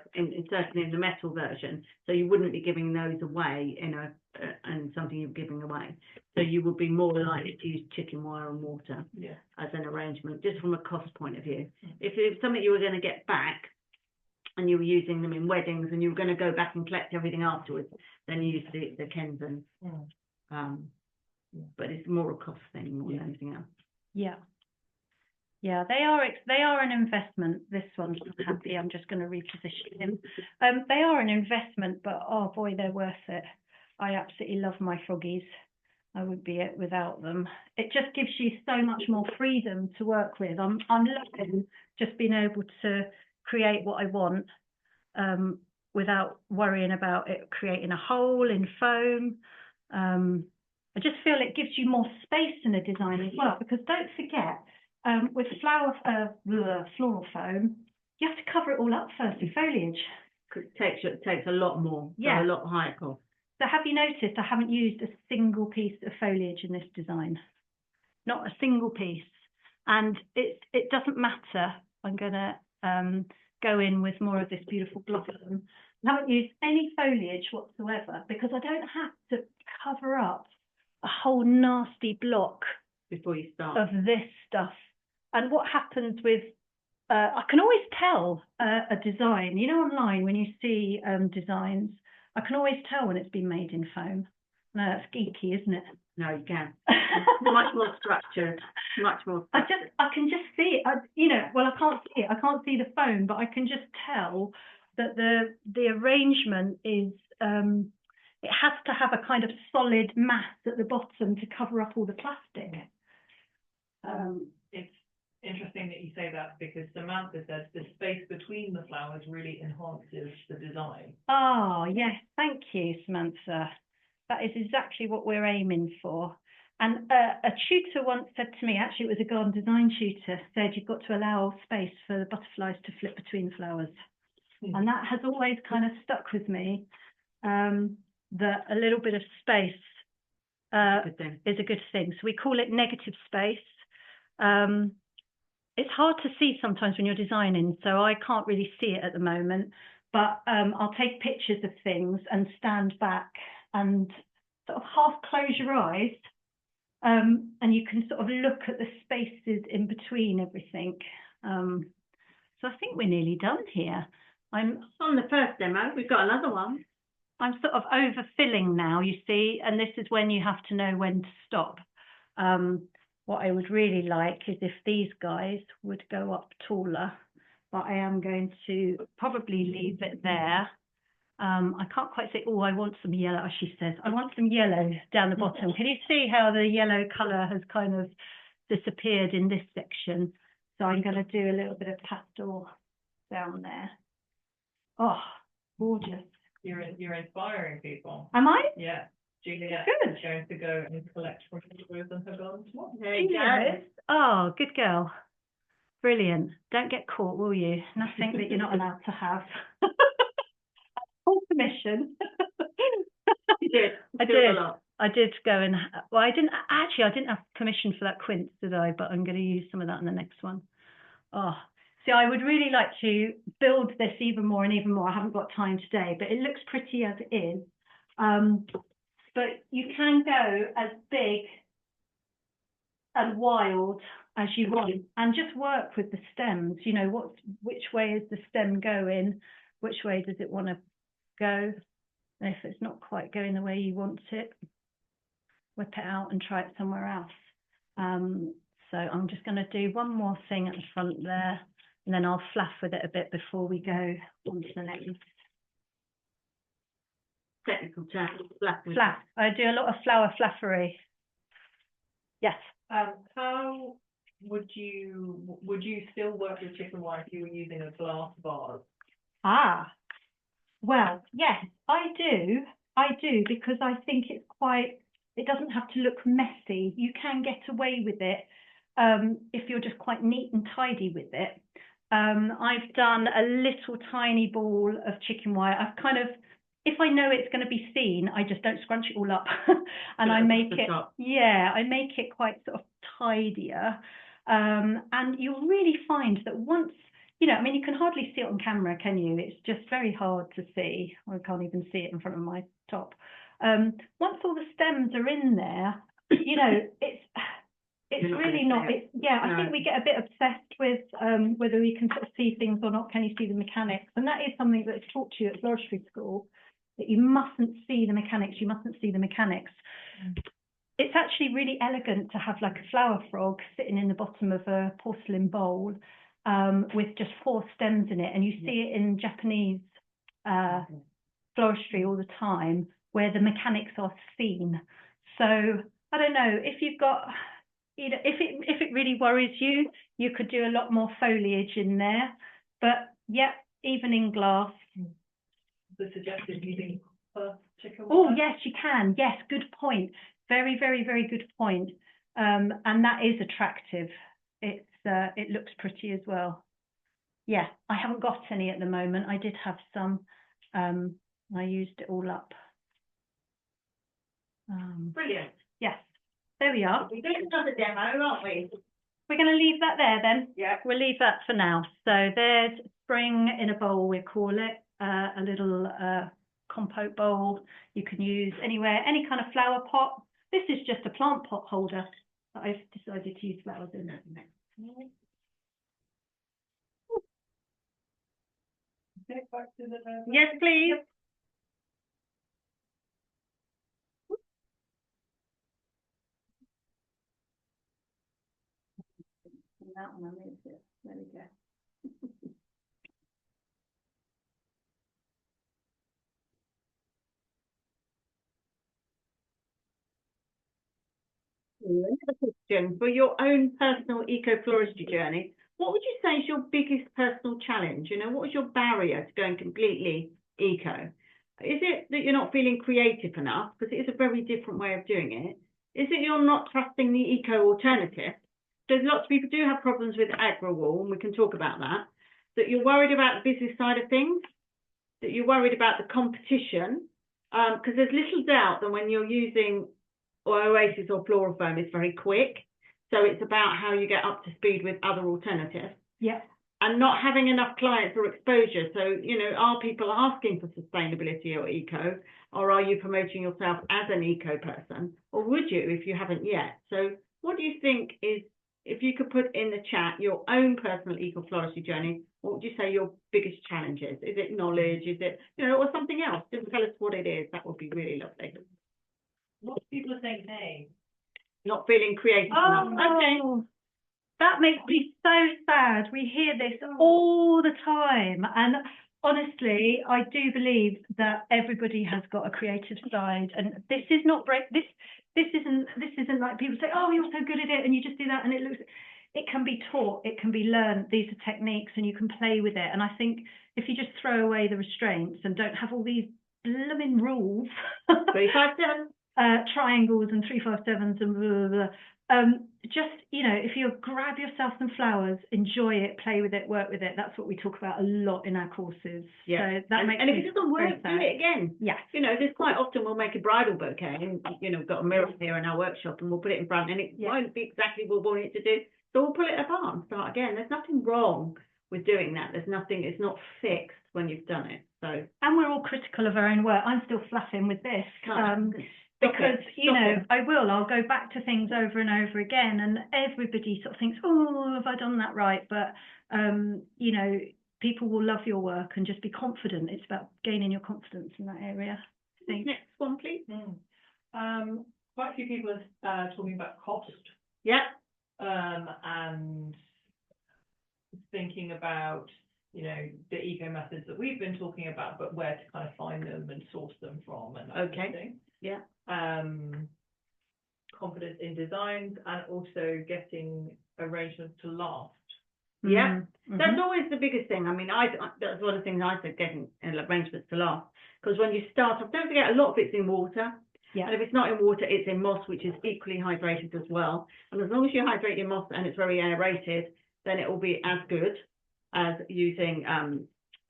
certainly in the metal version, so you wouldn't be giving those away in something you're giving away. So you would be more likely to use chicken wire and water as an arrangement, just from a cost point of view. If it's something you were going to get back and you were using them in weddings and you were going to go back and collect everything afterwards, then you use the Kenzan. But it's more a cost thing more than anything else. Yeah. Yeah, they are an investment. This one's not happy. I'm just going to reposition him. They are an investment, but oh boy, they're worth it. I absolutely love my froggies. I wouldn't be it without them. It just gives you so much more freedom to work with. I'm loving just being able to create what I want without worrying about it creating a hole in foam. I just feel it gives you more space in a design as well, because don't forget, with floral foam, you have to cover it all up first with foliage. It takes a lot more, Yeah. so a lot higher cost. So have you noticed I haven't used a single piece of foliage in this design? Not a single piece. And it doesn't matter. I'm going to go in with more of this beautiful blossom. I haven't used any foliage whatsoever because I don't have to cover up a whole nasty block before you start of this stuff. And what happens with I can always tell a design, you know, online when you see designs, I can always tell when it's been made in foam. No, that's geeky, isn't it? No, you can. Much more structured, much more structured. I can just see it. You know, well, I can't see it. I can't see the foam, but I can just tell that the arrangement is, it has to have a kind of solid mass at the bottom to cover up all the plastic. It's interesting that you say that, because Samantha said the space between the flowers really enhances the design. Oh, yes. Thank you, Samantha. That is exactly what we're aiming for. And a tutor once said to me, actually it was a garden design tutor, said you've got to allow space for the butterflies to flip between flowers. And that has always kind of stuck with me, that a little bit of space is a good thing. So we call it negative space. It's hard to see sometimes when you're designing, so I can't really see it at the moment, but I'll take pictures of things and stand back and sort of half close your eyes, and you can sort of look at the spaces in between everything. So I think we're nearly done here. I'm on the first demo, we've got another one. I'm sort of overfilling now, you see, and this is when you have to know when to stop. What I would really like is if these guys would go up taller, but I am going to probably leave it there. I can't quite say, oh, I want some yellow, as she says. I want some yellow down the bottom. Can you see how the yellow colour has kind of disappeared in this section? So I'm going to do a little bit of pastel down there. Oh, gorgeous. You're inspiring people. Am I? Yeah. Juliet Good. is going to go and collect from in her garden tomorrow. There you go. Oh, good girl. Brilliant. Don't get caught, will you? Nothing that you're not allowed to have. Full permission. You did. I did. I did go and, well, I didn't have permission for that quince, did I? But I'm going to use some of that in the next one. Oh, so I would really like to build this even more and even more. I haven't got time today, but it looks pretty as it is. But you can go as big and wild as you want, and just work with the stems. You know, which way is the stem going? Which way does it want to go? And if it's not quite going the way you want it, whip it out and try it somewhere else. So I'm just going to do one more thing at the front there, and then I'll flaff with it a bit before we go on to the next. Technical term, flaff. I do a lot of flower flaffery. Yes. How would you still work with chicken wire if you were using a glass vase? Well, yes, I do, because I think it doesn't have to look messy. You can get away with it if you're just quite neat and tidy with it. I've done a little tiny ball of chicken wire. I've kind of, if I know it's going to be seen, I just don't scrunch it all up and I make it quite sort of tidier. And you'll really find that once, you know, I mean, you can hardly see it on camera, can you? It's just very hard to see. I can't even see it in front of my top. Once all the stems are in there, you know, it's really not. I think we get a bit obsessed with whether we can sort of see things or not. Can you see the mechanics? And that is something that's taught to you at floristry school, that you mustn't see the mechanics. You mustn't see the mechanics. it's actually really elegant to have like a flower frog sitting in the bottom of a porcelain bowl with just 4 stems in it. And you see it in Japanese floristry all the time, where the mechanics are seen. So I don't know, if you've got, you know, if it really worries you, you could do a lot more foliage in there. But yeah, even in glass. The suggested using chicken. Oh yes, you can. Yes, good point. Very, very, very good point. And that is attractive. It looks pretty as well. Yeah, I haven't got any at the moment. I did have some. I used it all up. Brilliant. Yes, there we are. We're doing another demo, aren't we? We're going to leave that there then. Yeah. We'll leave that for now. So there's spring in a bowl, we call it, a little compote bowl. You can use anywhere, any kind of flower pot. This is just a plant pot holder that I've decided to use flowers in. Back to the Yes, please. That one, I moved it. There we go. Another question. For your own personal eco-floristry journey, what would you say is your biggest personal challenge? You know, what was your barrier to going completely eco? Is it that you're not feeling creative enough? Because it is a very different way of doing it. Is it you're not trusting the eco alternative? There's lots of people do have problems with agri-wool, and we can talk about that. That you're worried about the business side of things, that you're worried about the competition, because there's little doubt that when you're using Oasis or floral foam, it's very quick. So it's about how you get up to speed with other alternatives. Yeah. And not having enough clients or exposure. So, you know, are people asking for sustainability or eco, or are you promoting yourself as an eco person, or would you if you haven't yet? So what do you think is, if you could put in the chat your own personal eco floristry journey, what would you say your biggest challenge is? Is it knowledge? Is it, you know, or something else? Just tell us what it is. That would be really lovely. Lots of people are saying hey. Not feeling creative enough. Okay. That makes me so sad. We hear this all the time. And honestly, I do believe that everybody has got a creative side. And this is not this isn't like people say, oh, you're so good at it and you just do that and it can be taught, it can be learned. These are techniques and you can play with it. And I think if you just throw away the restraints and don't have all these blooming rules, 357. Triangles and 357s and blah, blah, blah. Just, you know, if you grab yourself some flowers, enjoy it, play with it, work with it. That's what we talk about a lot in our courses. Yeah. So that makes and if it doesn't work, do it again. Yeah. You know, there's quite often we'll make a bridal bouquet and, you know, we've got a mirror here in our workshop and we'll put it in front and it won't be exactly what we want it to do. So we'll pull it apart and start again. There's nothing wrong with doing that. There's nothing, it's not fixed when you've done it. So. And we're all critical of our own work. I'm still flapping with this. Because, you know, I'll go back to things over and over again and everybody sort of thinks, oh, have I done that right? But, you know, people will love your work and just be confident. It's about gaining your confidence in that area. I think. Next one, please. Quite a few people are talking about cost. Yeah. And thinking about, you know, the eco methods that we've been talking about, but where to kind of find them and source them from and that kind of thing. Yeah. Confidence in designs and also getting arrangements to last. Yeah, that's always the biggest thing. I mean, that's one of the things I said, getting arrangements to last. Because when you start off, don't forget a lot of it's in water. Yeah. And if it's not in water, it's in moss, which is equally hydrated as well. And as long as you hydrate your moss and it's very aerated, then it will be as good as using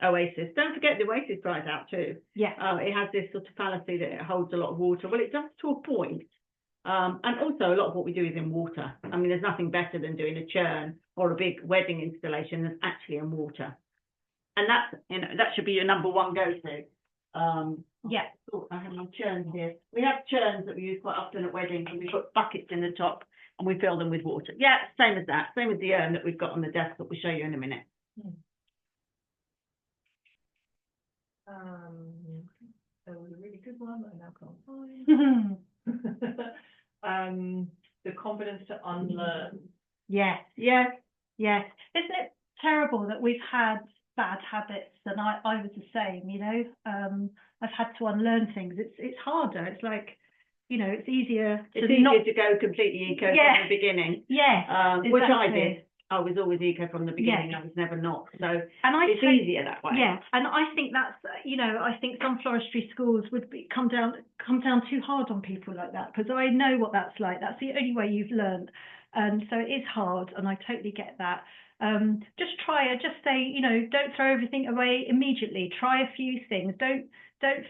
Oasis. Don't forget the Oasis dries out too. Yeah. It has this sort of fallacy that it holds a lot of water. Well, it does to a point. And also a lot of what we do is in water. I mean, there's nothing better than doing a churn or a big wedding installation that's actually in water. And that's, you know, that should be your number one go-to. Yeah. Oh, I have my churns here. We have churns that we use quite often at weddings, and we put buckets in the top and we fill them with water. Yeah, same as that. Same as the urn that we've got on the desk that we'll show you in a minute. There was a really good one that I now can't find. the confidence to unlearn. Yes, yes, yes. Isn't it terrible that we've had bad habits? And I was the same, you know. I've had to unlearn things. It's harder. It's like, you know, it's easier to go completely eco from the beginning. Yes, exactly. Which I did. I was always eco from the beginning. I was never not. So it's easier that way. Yeah, and I think that's, you know, I think some floristry schools would come down too hard on people like that, because I know what that's like. That's the only way you've learned. And so it is hard, and I totally get that. Just say, you know, don't throw everything away immediately. Try a few things. Don't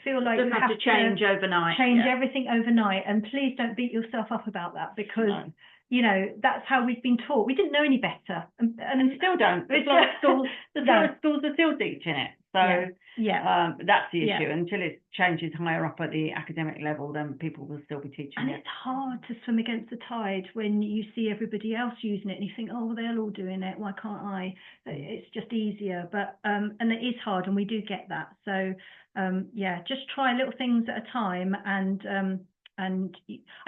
feel like you have to change overnight. Change everything overnight, and please don't beat yourself up about that, because you know, that's how we've been taught. We didn't know any better, and still don't. The florist schools are still teaching it. So that's the issue. Until it changes higher up at the academic level, then people will still be teaching it. And it's hard to swim against the tide when you see everybody else using it and you think, oh, well, they're all doing it. Why can't I? It's just easier. But and it is hard, and we do get that. So just try little things at a time, and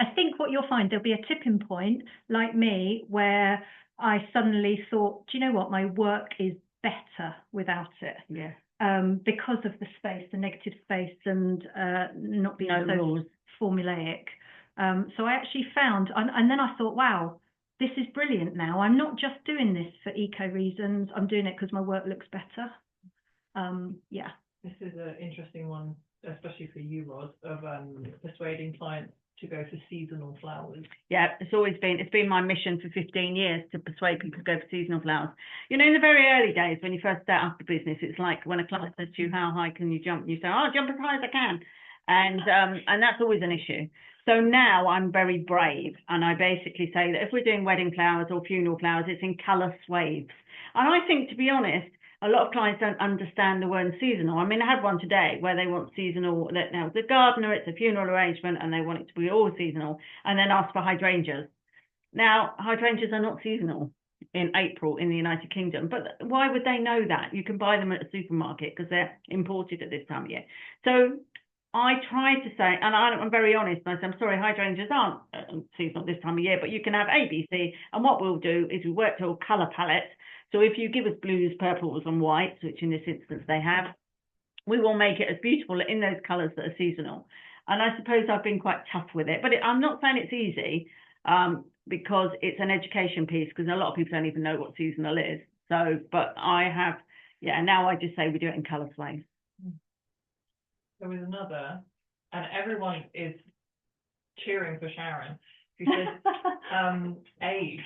I think what you'll find, there'll be a tipping point, like me, where I suddenly thought, do you know what, my work is better without it. Yeah. Because of the space, the negative space, and not being so formulaic. So I actually found, and then I thought, wow, this is brilliant now. I'm not just doing this for eco reasons. I'm doing it because my work looks better. This is an interesting one, especially for you, Rod, of persuading clients to go for seasonal flowers. Yeah, it's been my mission for 15 years to persuade people to go for seasonal flowers. You know, in the very early days when you first start up a business, it's like when a client says to you, how high can you jump? And you say, oh, I'll jump as high as I can. And that's always an issue. So now I'm very brave, and I basically say that if we're doing wedding flowers or funeral flowers, it's in colour swaths. And I think, to be honest, a lot of clients don't understand the word seasonal. I mean, I had one today where they want seasonal. Now it's a gardener, it's a funeral arrangement, and they want it to be all seasonal, and then ask for hydrangeas. Now, hydrangeas are not seasonal in April in the United Kingdom, but why would they know that? You can buy them at a supermarket because they're imported at this time of year. So I try to say, and I'm very honest, and I say, I'm sorry, hydrangeas aren't seasonal this time of year, but you can have A, B, C, and what we'll do is we work to a colour palette. So if you give us blues, purples, and whites, which in this instance they have, we will make it as beautiful in those colours that are seasonal. And I suppose I've been quite tough with it, but I'm not saying it's easy, because it's an education piece, because a lot of people don't even know what seasonal is. So, but I have, now I just say we do it in colour swaths. There was another, and everyone is cheering for Sharon, who says, age.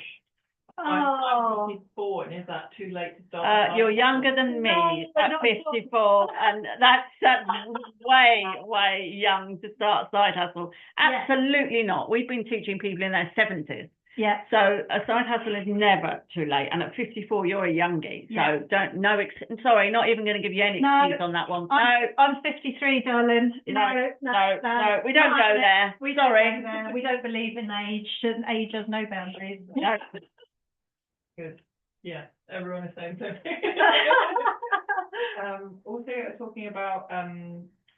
I'm 54, and is that too late to start? You're younger than me at 54, and that's way young to start a side hustle. Absolutely not. We've been teaching people in their 70s. Yeah. So a side hustle is never too late, and at 54 you're a youngie. So sorry, not even going to give you any excuse on that one. I'm 53, darling. No, we don't go there. We don't believe in age, and age has no boundaries. No. Good. Yeah, everyone is saying so. Also, talking about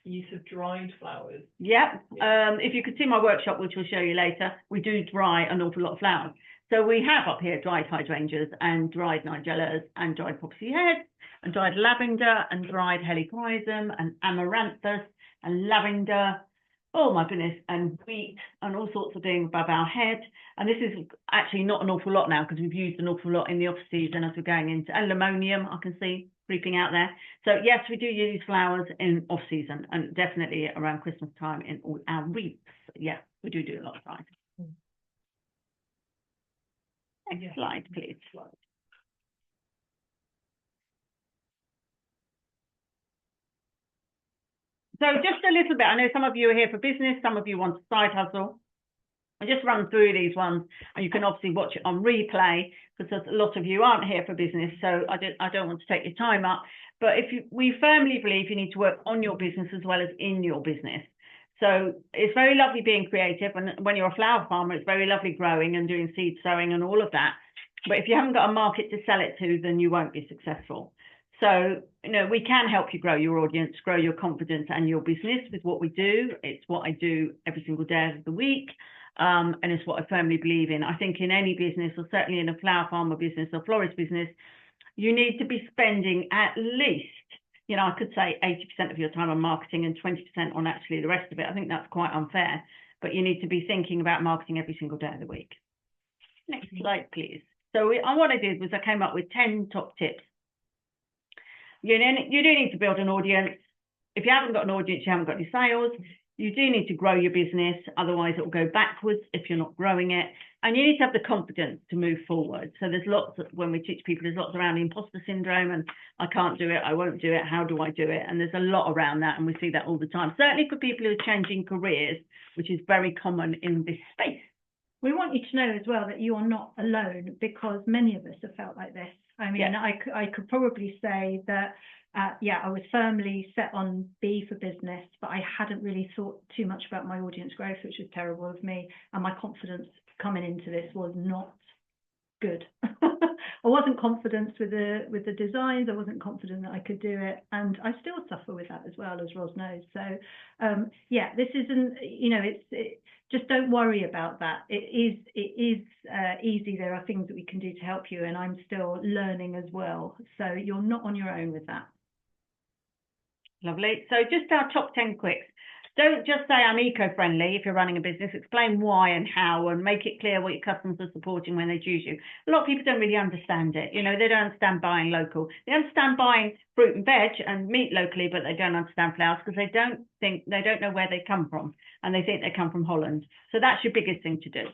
use of dried flowers. Yeah. If you could see my workshop, which we'll show you later, we do dry an awful lot of flowers. So we have up here dried hydrangeas and dried nigellas and dried poppy heads and dried lavender and dried helichrysum and amaranthus and lavender. Oh my goodness, and wheat and all sorts of things above our head. And this is actually not an awful lot now, because we've used an awful lot in the off season as we're going into, and limonium I can see creeping out there. So yes, we do use flowers in off season, and definitely around Christmas time in all our wreaths. Yeah, we do a lot of time. Next slide, please. So just a little bit, I know some of you are here for business, some of you want a side hustle. I just run through these ones, and you can obviously watch it on replay, because a lot of you aren't here for business, so I don't want to take your time up. But we firmly believe you need to work on your business as well as in your business. So it's very lovely being creative, and when you're a flower farmer, it's very lovely growing and doing seed sowing and all of that. But if you haven't got a market to sell it to, then you won't be successful. So, we can help you grow your audience, grow your confidence and your business with what we do. It's what I do every single day of the week. and it's what I firmly believe in. I think in any business, or certainly in a flower farmer business or florist business, you need to be spending at least, I could say 80% of your time on marketing and 20% on actually the rest of it. I think that's quite unfair, but you need to be thinking about marketing every single day of the week. Next slide, please. So what I did was I came up with 10 top tips. You do need to build an audience. If you haven't got an audience, you haven't got any sales. You do need to grow your business, otherwise it will go backwards if you're not growing it. And you need to have the confidence to move forward. So there's lots, when we teach people, there's lots around imposter syndrome and I can't do it, I won't do it, how do I do it? And there's a lot around that, and we see that all the time. Certainly for people who are changing careers, which is very common in this space. We want you to know as well that you are not alone, because many of us have felt like this. I mean, yeah. I could probably say that, I was firmly set on B for business, but I hadn't really thought too much about my audience growth, which was terrible of me. And my confidence coming into this was not good. I wasn't confident with the designs. I wasn't confident that I could do it, and I still suffer with that as well, as Ros knows. So this isn't, just don't worry about that. It is easy. There are things that we can do to help you, and I'm still learning as well. So you're not on your own with that. Lovely. So just our top 10 quicks. Don't just say I'm eco-friendly if you're running a business. Explain why and how, and make it clear what your customers are supporting when they choose you. A lot of people don't really understand it. They don't understand buying local. They understand buying fruit and veg and meat locally, but they don't understand flowers because they don't know where they come from, and they think they come from Holland. So that's your biggest thing to do.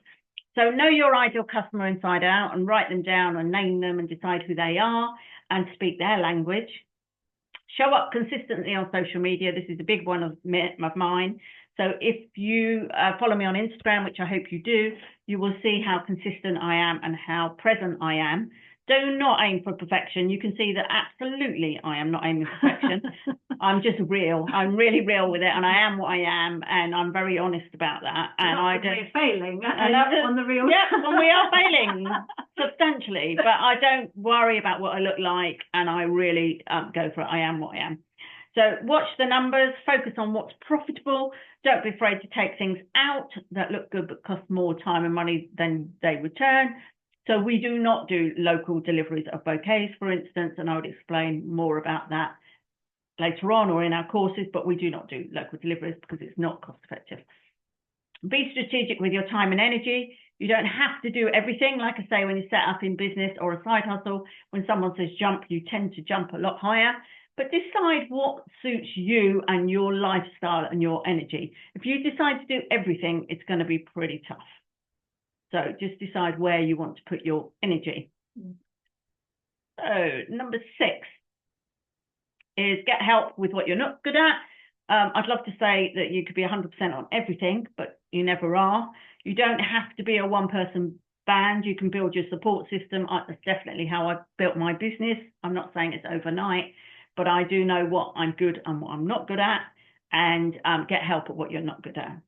So know your ideal customer inside out, and write them down and name them and decide who they are and speak their language. Show up consistently on social media. This is a big one of mine. So if you follow me on Instagram, which I hope you do, you will see how consistent I am and how present I am. Do not aim for perfection. You can see that absolutely I am not aiming for perfection. I'm just real. I'm really real with it, and I am what I am, and I'm very honest about that. And I don't. We're failing on the real. Yeah, well, we are failing substantially, but I don't worry about what I look like, and I really go for it. I am what I am. So watch the numbers, focus on what's profitable. Don't be afraid to take things out that look good but cost more time and money than they return. So we do not do local deliveries of bouquets, for instance, and I would explain more about that later on or in our courses, but we do not do local deliveries because it's not cost effective. Be strategic with your time and energy. You don't have to do everything. Like I say, when you set up in business or a side hustle, when someone says jump, you tend to jump a lot higher. But decide what suits you and your lifestyle and your energy. If you decide to do everything, it's going to be pretty tough. So just decide where you want to put your energy. So number 6 is get help with what you're not good at. I'd love to say that you could be 100% on everything, but you never are. You don't have to be a one-person band. You can build your support system. That's definitely how I built my business. I'm not saying it's overnight, but I do know what I'm good and what I'm not good at, and get help at what you're not good at.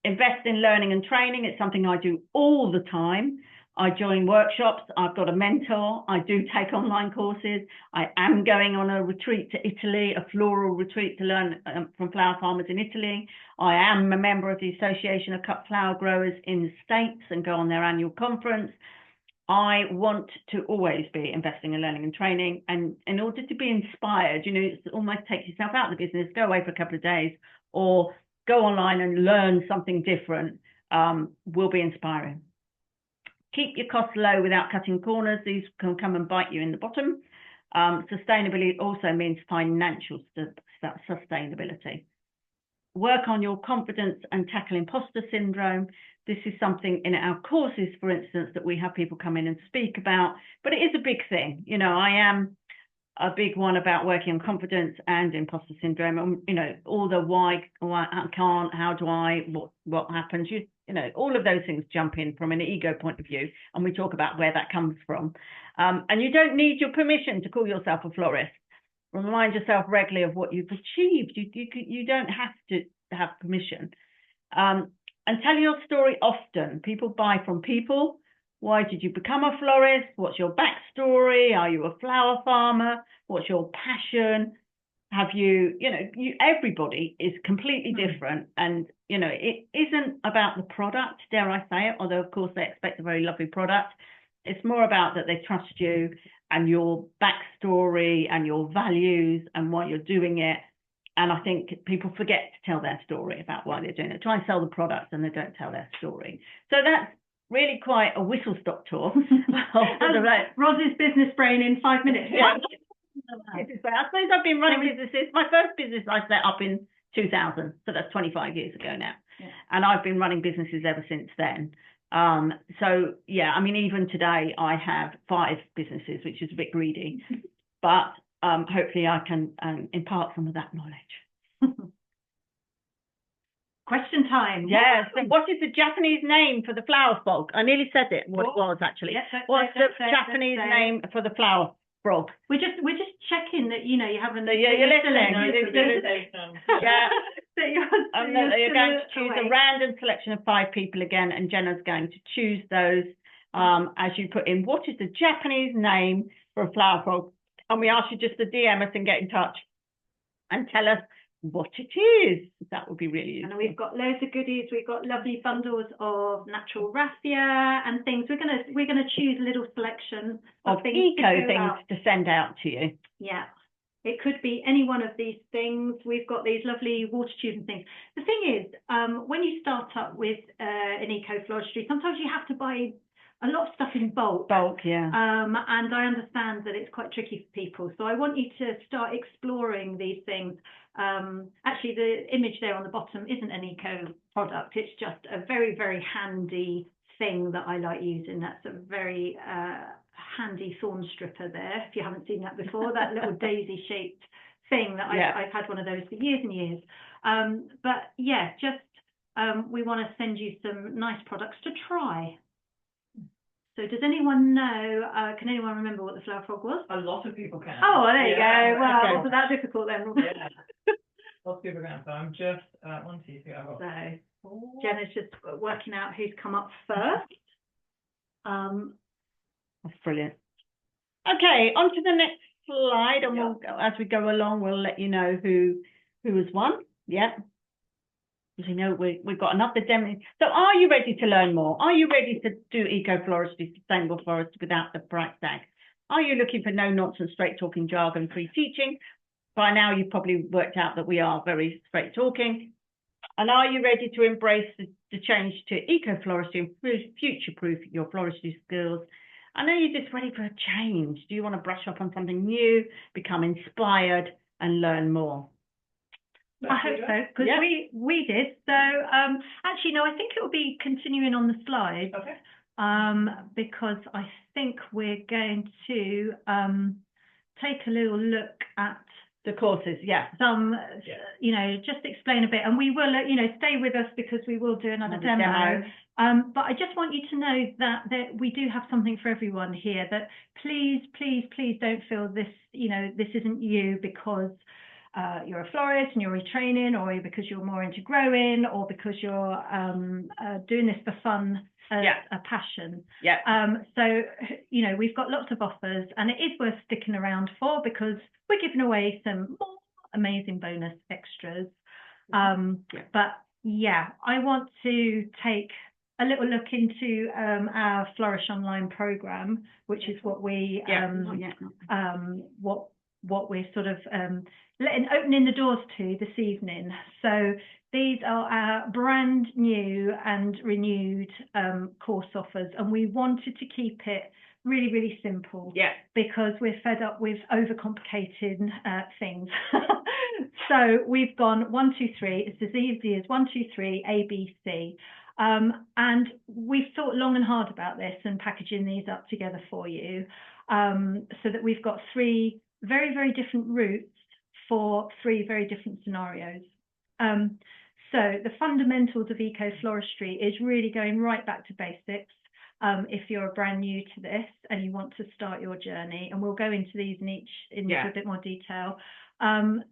Invest in learning and training. It's something I do all the time. I join workshops. I've got a mentor. I do take online courses. I am going on a retreat to Italy, a floral retreat to learn from flower farmers in Italy. I am a member of the Association of Cut Flower Growers in the States and go on their annual conference. I want to always be investing in learning and training. And in order to be inspired, almost take yourself out of the business, go away for a couple of days, or go online and learn something different, will be inspiring. Keep your costs low without cutting corners. These can come and bite you in the bottom. Sustainability also means financial sustainability. Work on your confidence and tackle imposter syndrome. This is something in our courses, for instance, that we have people come in and speak about, but it is a big thing. I am a big one about working on confidence and imposter syndrome, and all the why I can't, how do I, what happens, all of those things jump in from an ego point of view, and we talk about where that comes from. And you don't need your permission to call yourself a florist. Remind yourself regularly of what you've achieved. You don't have to have permission. And tell your story often. People buy from people. Why did you become a florist? What's your backstory? Are you a flower farmer? What's your passion? Have you, everybody is completely different, and, it isn't about the product, dare I say it, although of course they expect a very lovely product. It's more about that they trust you and your backstory and your values and why you're doing it. And I think people forget to tell their story about why they're doing it. Try and sell the product and they don't tell their story. So that's really quite a whistle-stop tour. Roz's business brain in 5 minutes. Yeah. I suppose I've been running businesses. My first business I set up in 2000, so that's 25 years ago now. Yeah. And I've been running businesses ever since then. So yeah, I mean, even today I have 5 businesses, which is a bit greedy, but hopefully I can impart some of that knowledge. Question time. Yes. So what is the Japanese name for the flower frog? I nearly said it. What it was actually. Yes, What's the Japanese name for the flower frog? We're just checking that you haven't. So you're listening. Yeah. You're going to choose a random selection of 5 people again, and Jenna's going to choose those as you put in what is the Japanese name for a flower frog, and we ask you just to DM us and get in touch and tell us what it is. That would be really useful. And we've got loads of goodies. We've got lovely bundles of natural raffia and things. We're gonna choose a little selection of eco things to send out to you. Yeah. It could be any one of these things. We've got these lovely water tubes and things. The thing is, when you start up with an eco floristry, sometimes you have to buy a lot of stuff in bulk. Yeah. And I understand that it's quite tricky for people. So I want you to start exploring these things. Actually, the image there on the bottom isn't an eco product. It's just a very, very handy thing that I like using. That's a very handy thorn stripper there. If you haven't seen that before, that little daisy shaped thing that I've had one of those for years and years. But yeah, just we want to send you some nice products to try. So does anyone know, can anyone remember what the flower frog was? A lot of people can. Oh, there you go. Well, it wasn't that difficult then. Yeah. Lots of people can. So I'm just, 1, 2, 3, I've got So Jenna's just working out who's come up first. That's brilliant. Okay, on to the next slide, and we'll, as we go along, we'll let you know who has won. Yeah. As you know, we've got another demo. So are you ready to learn more? Are you ready to do eco-floristry, sustainable forestry without the price tag? Are you looking for no-nonsense, straight-talking, jargon-free teaching? By now, you've probably worked out that we are very straight-talking. And are you ready to embrace the change to eco-floristry and future-proof your floristry skills? I know you're just ready for a change. Do you want to brush up on something new, become inspired, and learn more? I hope so, because we did. So actually, no, I think it will be continuing on the slides. Okay. Because I think we're going to take a little look at the courses. Some, just explain a bit, and we will, stay with us because we will do another demo. But I just want you to know that we do have something for everyone here. That please don't feel this, this isn't you because you're a florist and you're retraining, or because you're more into growing, or because you're doing this for fun, a passion. So, we've got lots of offers, and it is worth sticking around for because we're giving away some more amazing bonus extras. But yeah, I want to take a little look into our Flourish Online program, which is what we what we're sort of opening the doors to this evening. So these are our brand new and renewed course offers, and we wanted to keep it really, really simple. Because we're fed up with overcomplicated things. So we've gone 1, 2, 3. It's as easy as 1, 2, 3, A, B, C. And we've thought long and hard about this and packaging these up together for you, so that we've got 3 very, very different routes for 3 very different scenarios. So the fundamentals of eco-floristry is really going right back to basics. If you're brand new to this and you want to start your journey, and we'll go into these in a bit more detail. Then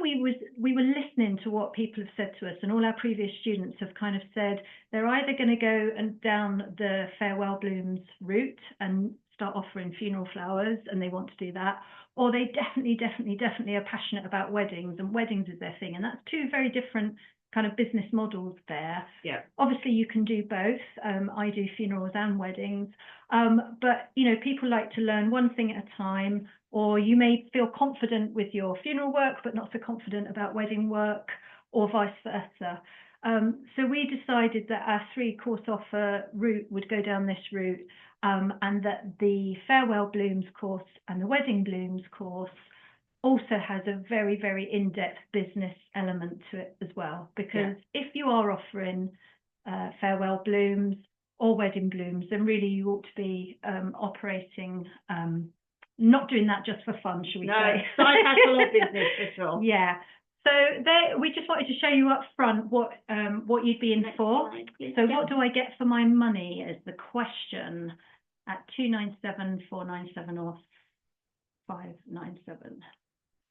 we were listening to what people have said to us, and all our previous students have kind of said they're either going to go and down the farewell blooms route and start offering funeral flowers and they want to do that, or they definitely are passionate about weddings and weddings is their thing. And that's two very different kind of business models there. Yeah. Obviously you can do both. I do funerals and weddings, but you know, people like to learn one thing at a time, or you may feel confident with your funeral work but not so confident about wedding work, or vice versa. So we decided that our 3-course offer route would go down this route, and that the Farewell Blooms course and the Wedding Blooms course also has a very, very in-depth business element to it as well. Because if you are offering Farewell Blooms or Wedding Blooms, then really you ought to be operating, not doing that just for fun, shall we say? No, side hustle or business for sure. Yeah. So there, we just wanted to show you up front what you'd be in for. So what do I get for my money is the question at 297,497 or 597.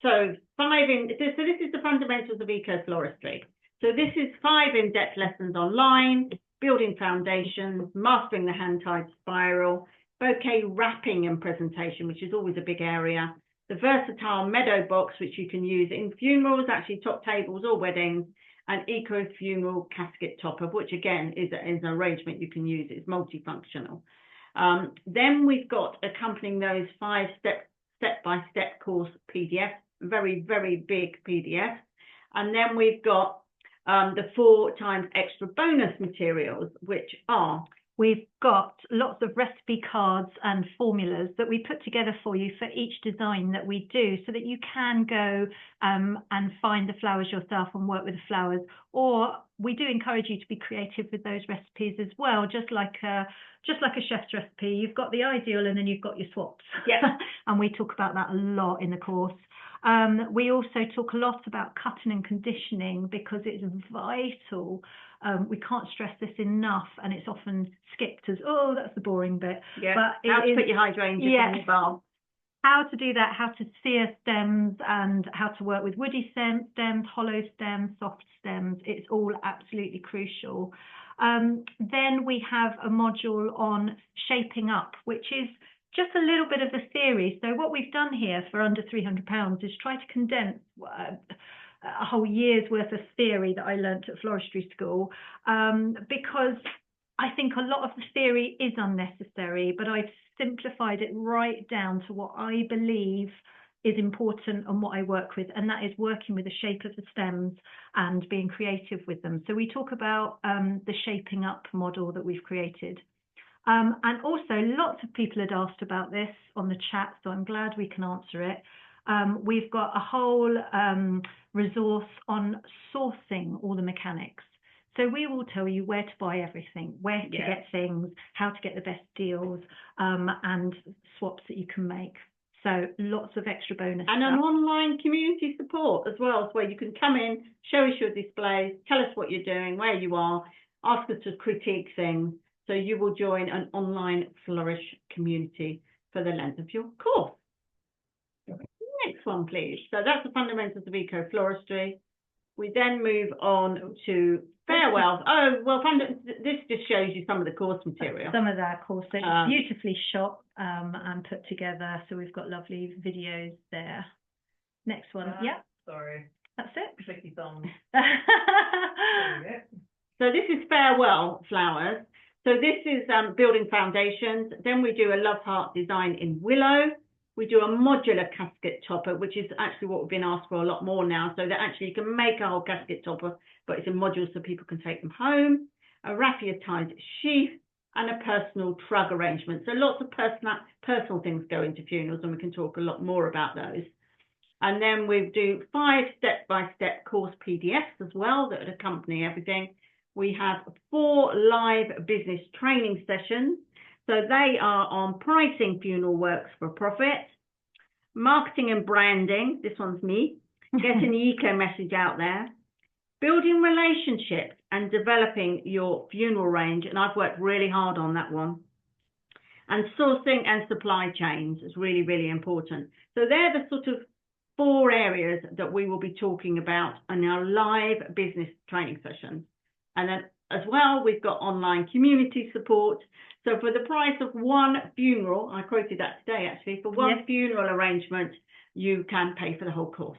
So this is the fundamentals of eco-floristry. So this is 5 in-depth lessons online, building foundations, mastering the hand-tied spiral, bouquet wrapping and presentation, which is always a big area, the versatile meadow box, which you can use in funerals, actually top tables or weddings, and eco-funeral casket topper, which again is an arrangement you can use. It's multifunctional. Then we've got accompanying those 5 step-by-step course PDF, very, very big PDF. And then we've got the 4 times extra bonus materials, which are, we've got lots of recipe cards and formulas that we put together for you for each design that we do, so that you can go and find the flowers yourself and work with the flowers. Or we do encourage you to be creative with those recipes as well, just like a chef's recipe. You've got the ideal and then you've got your swaps. Yeah. And we talk about that a lot in the course. We also talk a lot about cutting and conditioning, because it's vital. We can't stress this enough, and it's often skipped as, oh, that's the boring bit. yeah, But how to put your hydrangeas in your bar. How to do that, how to sear stems, and how to work with woody stems, hollow stems, soft stems. It's all absolutely crucial. Then we have a module on shaping up, which is just a little bit of the theory. So what we've done here for under £300 is try to condense a whole year's worth of theory that I learnt at floristry school, because I think a lot of the theory is unnecessary, but I've simplified it right down to what I believe is important and what I work with, and that is working with the shape of the stems and being creative with them. So we talk about the shaping up model that we've created. And also lots of people had asked about this on the chat, so I'm glad we can answer it. We've got a whole resource on sourcing all the mechanics. So we will tell you where to buy everything, where to get things, how to get the best deals, and swaps that you can make. So lots of extra bonus and stuff. an online community support as well, where you can come in, show us your displays, tell us what you're doing, where you are, ask us to critique things. So you will join an online Flourish community for the length of your course. Next one, please. So that's the fundamentals of eco-floristry. We then move on to farewells. Oh, well, this just shows you some of the course material. Some of that course, so it's beautifully shot and put together. So we've got lovely videos there. Next one, Sorry. That's it. Clicky thumbs. So this is farewell flowers. So this is building foundations. Then we do a love heart design in willow. We do a modular casket topper, which is actually what we've been asked for a lot more now. So that actually you can make a whole casket topper, but it's in modules so people can take them home. A raffia tied sheath and a personal trug arrangement. So lots of personal things go into funerals, and we can talk a lot more about those. And then we do 5 step-by-step course PDFs as well that accompany everything. We have 4 live business training sessions. So they are on pricing funeral works for profit, marketing and branding, this one's me, getting the eco message out there, building relationships and developing your funeral range, and I've worked really hard on that one, and sourcing and supply chains is really, really important. So they're the sort of 4 areas that we will be talking about in our live business training sessions. And then as well. We've got online community support. So for the price of one funeral, I quoted that today actually, for one funeral arrangement, you can pay for the whole course.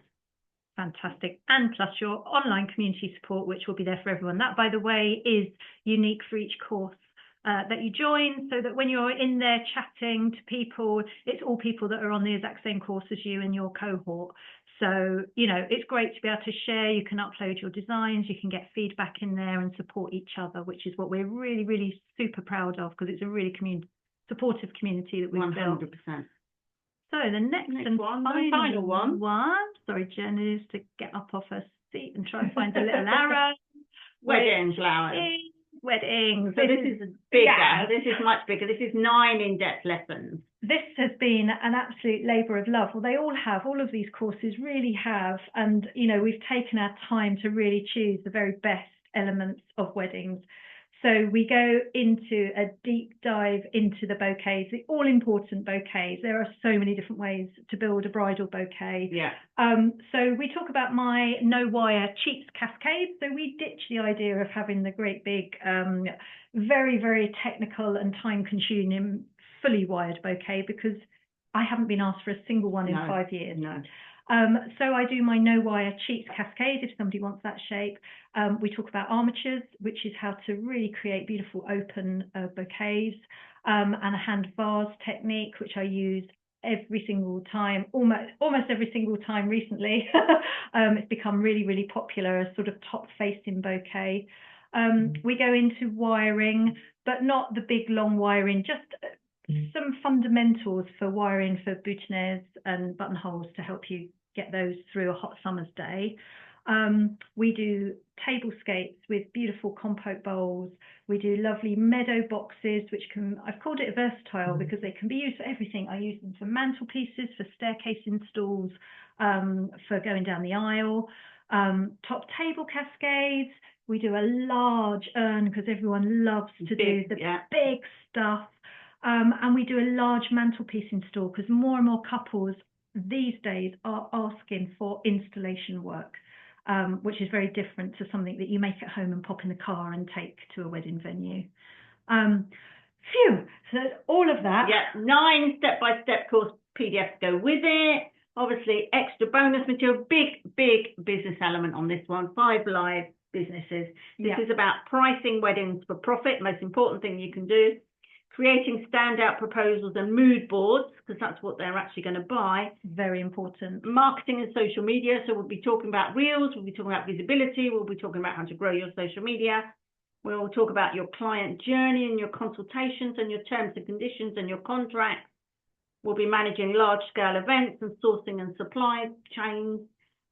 Fantastic. And plus your online community support, which will be there for everyone. That, by the way, is unique for each course that you join, so that when you're in there chatting to people, it's all people that are on the exact same course as you in your cohort. So, you know, it's great to be able to share. You can upload your designs, you can get feedback in there and support each other, which is what we're really, really super proud of, because it's a really supportive community that we've 100%. built. So the next and final one. Sorry, Jen is to get up off her seat and try and find the little arrow. Wedding flowers. Weddings. So this is bigger. Yeah. This is much bigger. This is 9 in-depth lessons. This has been an absolute labour of love. Well, they all have. All of these courses really have. And, you know, we've taken our time to really choose the very best elements of weddings. So we go into a deep dive into the bouquets, the all-important bouquets. There are so many different ways to build a bridal bouquet. Yeah. So we talk about my no-wire cheeks cascade. So we ditch the idea of having the great big, very, very technical and time-consuming, fully wired bouquet, because I haven't been asked for a single one in 5 years. No. So I do my no-wire cheeks cascade if somebody wants that shape. We talk about armatures, which is how to really create beautiful open bouquets, and a hand vase technique, which I use every single time, almost every single time recently. It's become really, really popular as sort of top-facing bouquet. We go into wiring, but not the big long wiring, just some fundamentals for wiring for boutonnieres and buttonholes to help you get those through a hot summer's day. We do tablescapes with beautiful compote bowls. We do lovely meadow boxes, which I've called it versatile because they can be used for everything. I use them for mantelpieces, for staircase installs, for going down the aisle. Top table cascades. We do a large urn because everyone loves to do the big stuff. And we do a large mantelpiece install because more and more couples these days are asking for installation work, which is very different to something that you make at home and pop in the car and take to a wedding venue. So all of that. Yeah, 9 step-by-step course PDFs go with it. Obviously, extra bonus material, big business element on this one, 5 live businesses. This is about pricing weddings for profit, most important thing you can do. Creating standout proposals and mood boards, because that's what they're actually going to buy. Very important. Marketing and social media. So we'll be talking about reels, we'll be talking about visibility, we'll be talking about how to grow your social media. We'll talk about your client journey and your consultations and your terms and conditions and your contracts. We'll be managing large-scale events and sourcing and supply chains.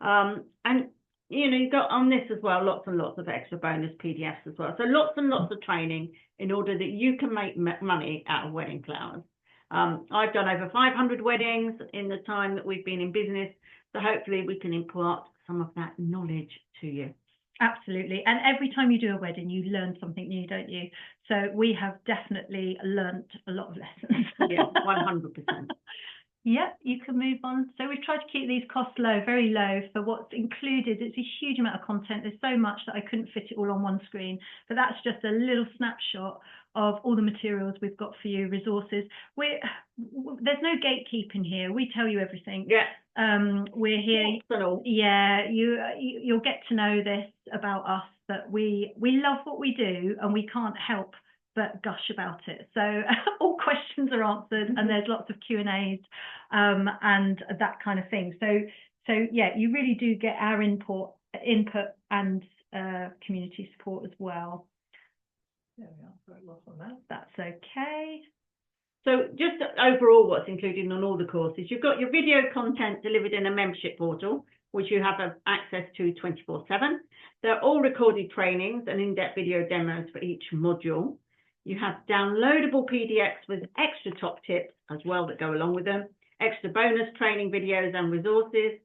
And, you know, you've got on this as well, lots and lots of extra bonus PDFs as well. So lots and lots of training in order that you can make money out of wedding flowers. I've done over 500 weddings in the time that we've been in business. So hopefully we can impart some of that knowledge to you. Absolutely. And every time you do a wedding, you learn something new, don't you? So we have definitely learnt a lot of lessons. Yeah, 100%. Yeah, you can move on. So we've tried to keep these costs low, very low for what's included. It's a huge amount of content. There's so much that I couldn't fit it all on one screen. But that's just a little snapshot of all the materials we've got for you, resources. There's no gatekeeping here. We tell you everything. Yeah. We're here. Yeah, you'll get to know this about us, that we love what we do and we can't help but gush about it. So all questions are answered and there's lots of Q&As and that kind of thing. So yeah, you really do get our input and community support as well. There we are. Sorry, lost on that. That's okay. So just overall what's included on all the courses, you've got your video content delivered in a membership portal, which you have access to 24/7. They're all recorded trainings and in-depth video demos for each module. You have downloadable PDFs with extra top tips as well that go along with them, extra bonus training videos and resources.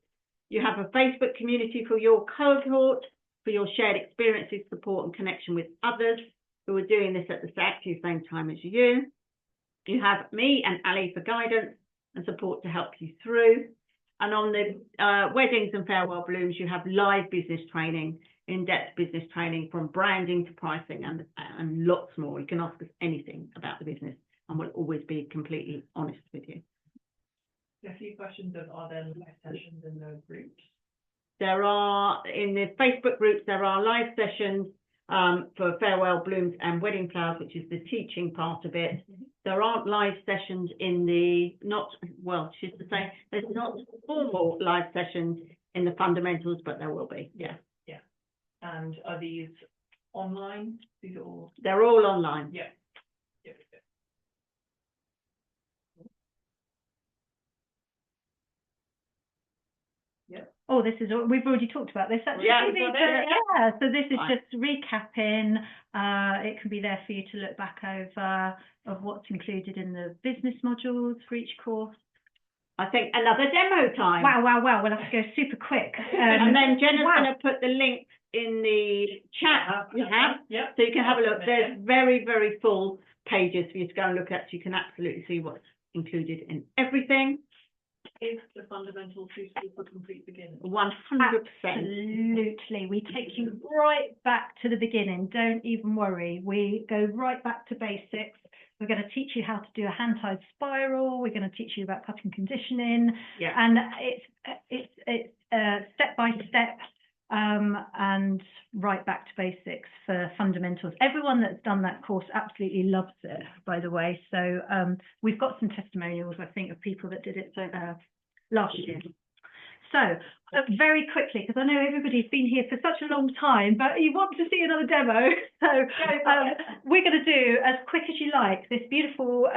You have a Facebook community for your cohort, for your shared experiences, support and connection with others who are doing this at the exactly same time as you. You have me and Ali for guidance and support to help you through. And on the weddings and farewell blooms, you have live business training in-depth business training from branding to pricing and lots more. You can ask us anything about the business and we'll always be completely honest with you. A few questions of, are there live sessions in those groups? There are, in the Facebook groups, there are live sessions for farewell blooms and wedding flowers, which is the teaching part of it. There aren't live sessions in the, there's not formal live sessions in the fundamentals, but there will be, yeah. Yeah. And are these online? These are all... They're all online. Yeah. Yeah. Yeah. Oh, we've already talked about this actually. Yeah, Yeah, so this is Right. just recapping. It can be there for you to look back over of what's included in the business modules for each course. I think another demo time. Wow. We'll have to go super quick. And then Jenna's going to put the links in the chat you have, Yeah. so you can have a look. There's very, very full pages for you to go and look at. So you can absolutely see what's included in everything. Is the fundamentals suitable for complete beginners? 100%. Absolutely. We take you right back to the beginning. Don't even worry. We go right back to basics. We're going to teach you how to do a hand-tied spiral. We're going to teach you about cutting conditioning. Yeah. And it's step by step and right back to basics for fundamentals. Everyone that's done that course absolutely loves it, by the way. So we've got some testimonials, I think, of people that did it last year. So very quickly, because I know everybody's been here for such a long time, but you want to see another demo. So we're going to do, as quick as you like, this beautiful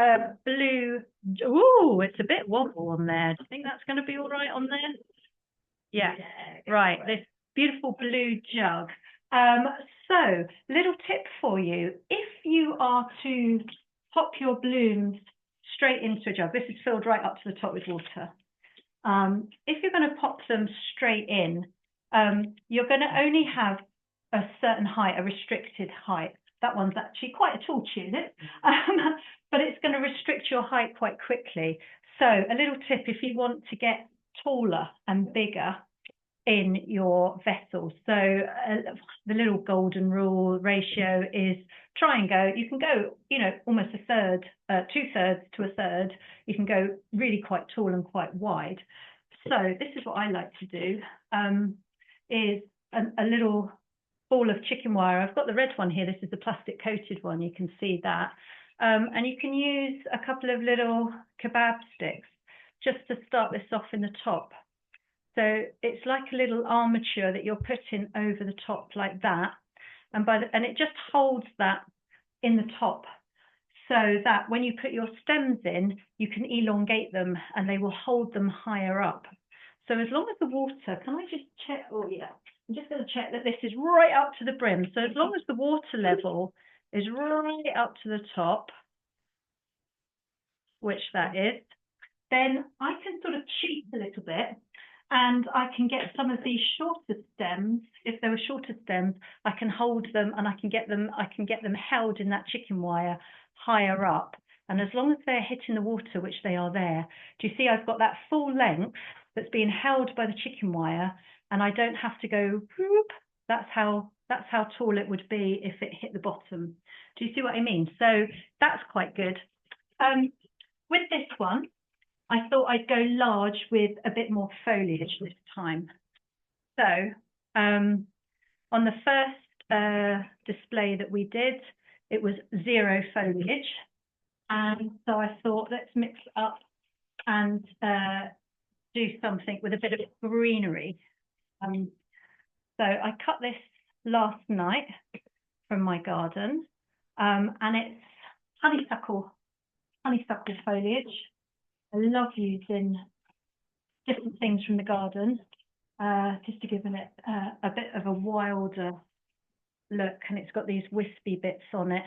blue. Ooh, it's a bit wobble on there. Do you think that's going to be all right on there? Yeah, right. This beautiful blue jug. So little tip for you. If you are to pop your blooms straight into a jug, this is filled right up to the top with water. If you're going to pop them straight in, you're going to only have a certain height, a restricted height. That one's actually quite a tall tulip, but it's going to restrict your height quite quickly. So a little tip, if you want to get taller and bigger in your vessels. So the little golden rule ratio is try and go, you can go, almost a third, 2/3 to a third. You can go really quite tall and quite wide. So this is what I like to do, is a little ball of chicken wire. I've got the red one here. This is the plastic coated one. You can see that. And you can use a couple of little kebab sticks just to start this off in the top. So it's like a little armature that you're putting over the top like that. And it just holds that in the top so that when you put your stems in, you can elongate them and they will hold them higher up. So as long as the water, can I just check? Oh yeah, I'm just going to check that this is right up to the brim. So as long as the water level is right up to the top, which that is, then I can sort of cheat a little bit. And I can get some of these shorter stems. If there were shorter stems, I can hold them and I can get them held in that chicken wire higher up. And as long as they're hitting the water, which they are there, do you see I've got that full length that's being held by the chicken wire and I don't have to go whoop. That's how tall it would be if it hit the bottom. Do you see what I mean? So that's quite good. With this one, I thought I'd go large with a bit more foliage this time. So on the first display that we did, it was 0 foliage. And so I thought, let's mix up and do something with a bit of greenery. So I cut this last night from my garden, and it's honeysuckle foliage. I love using different things from the garden, just to give it a bit of a wilder look. And it's got these wispy bits on it,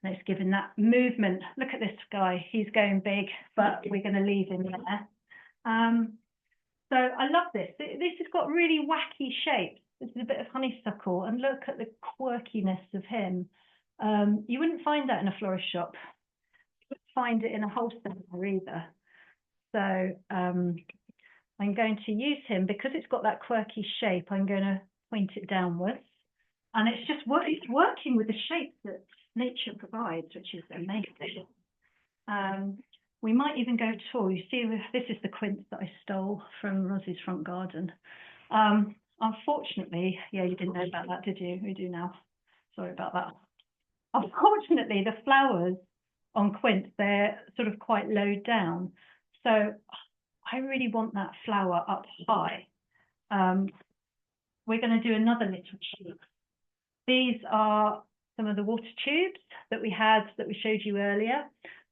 and it's giving that movement. Look at this guy; he's going big, but we're going to leave him there. So I love this. This has got really wacky shapes. This is a bit of honeysuckle, and look at the quirkiness of him. You wouldn't find that in a florist shop. You wouldn't find it in a wholesaler either. So I'm going to use him because it's got that quirky shape. I'm going to point it downwards And it's just it's working with the shapes that nature provides, which is amazing. We might even go tall. You see, this is the quince that I stole from Rosie's front garden. Unfortunately, yeah, you didn't know about that, did you? We do now. Sorry about that. Unfortunately, the flowers on quince, they're sort of quite low down. So I really want that flower up high. We're going to do another little tube. These are some of the water tubes that we showed you earlier.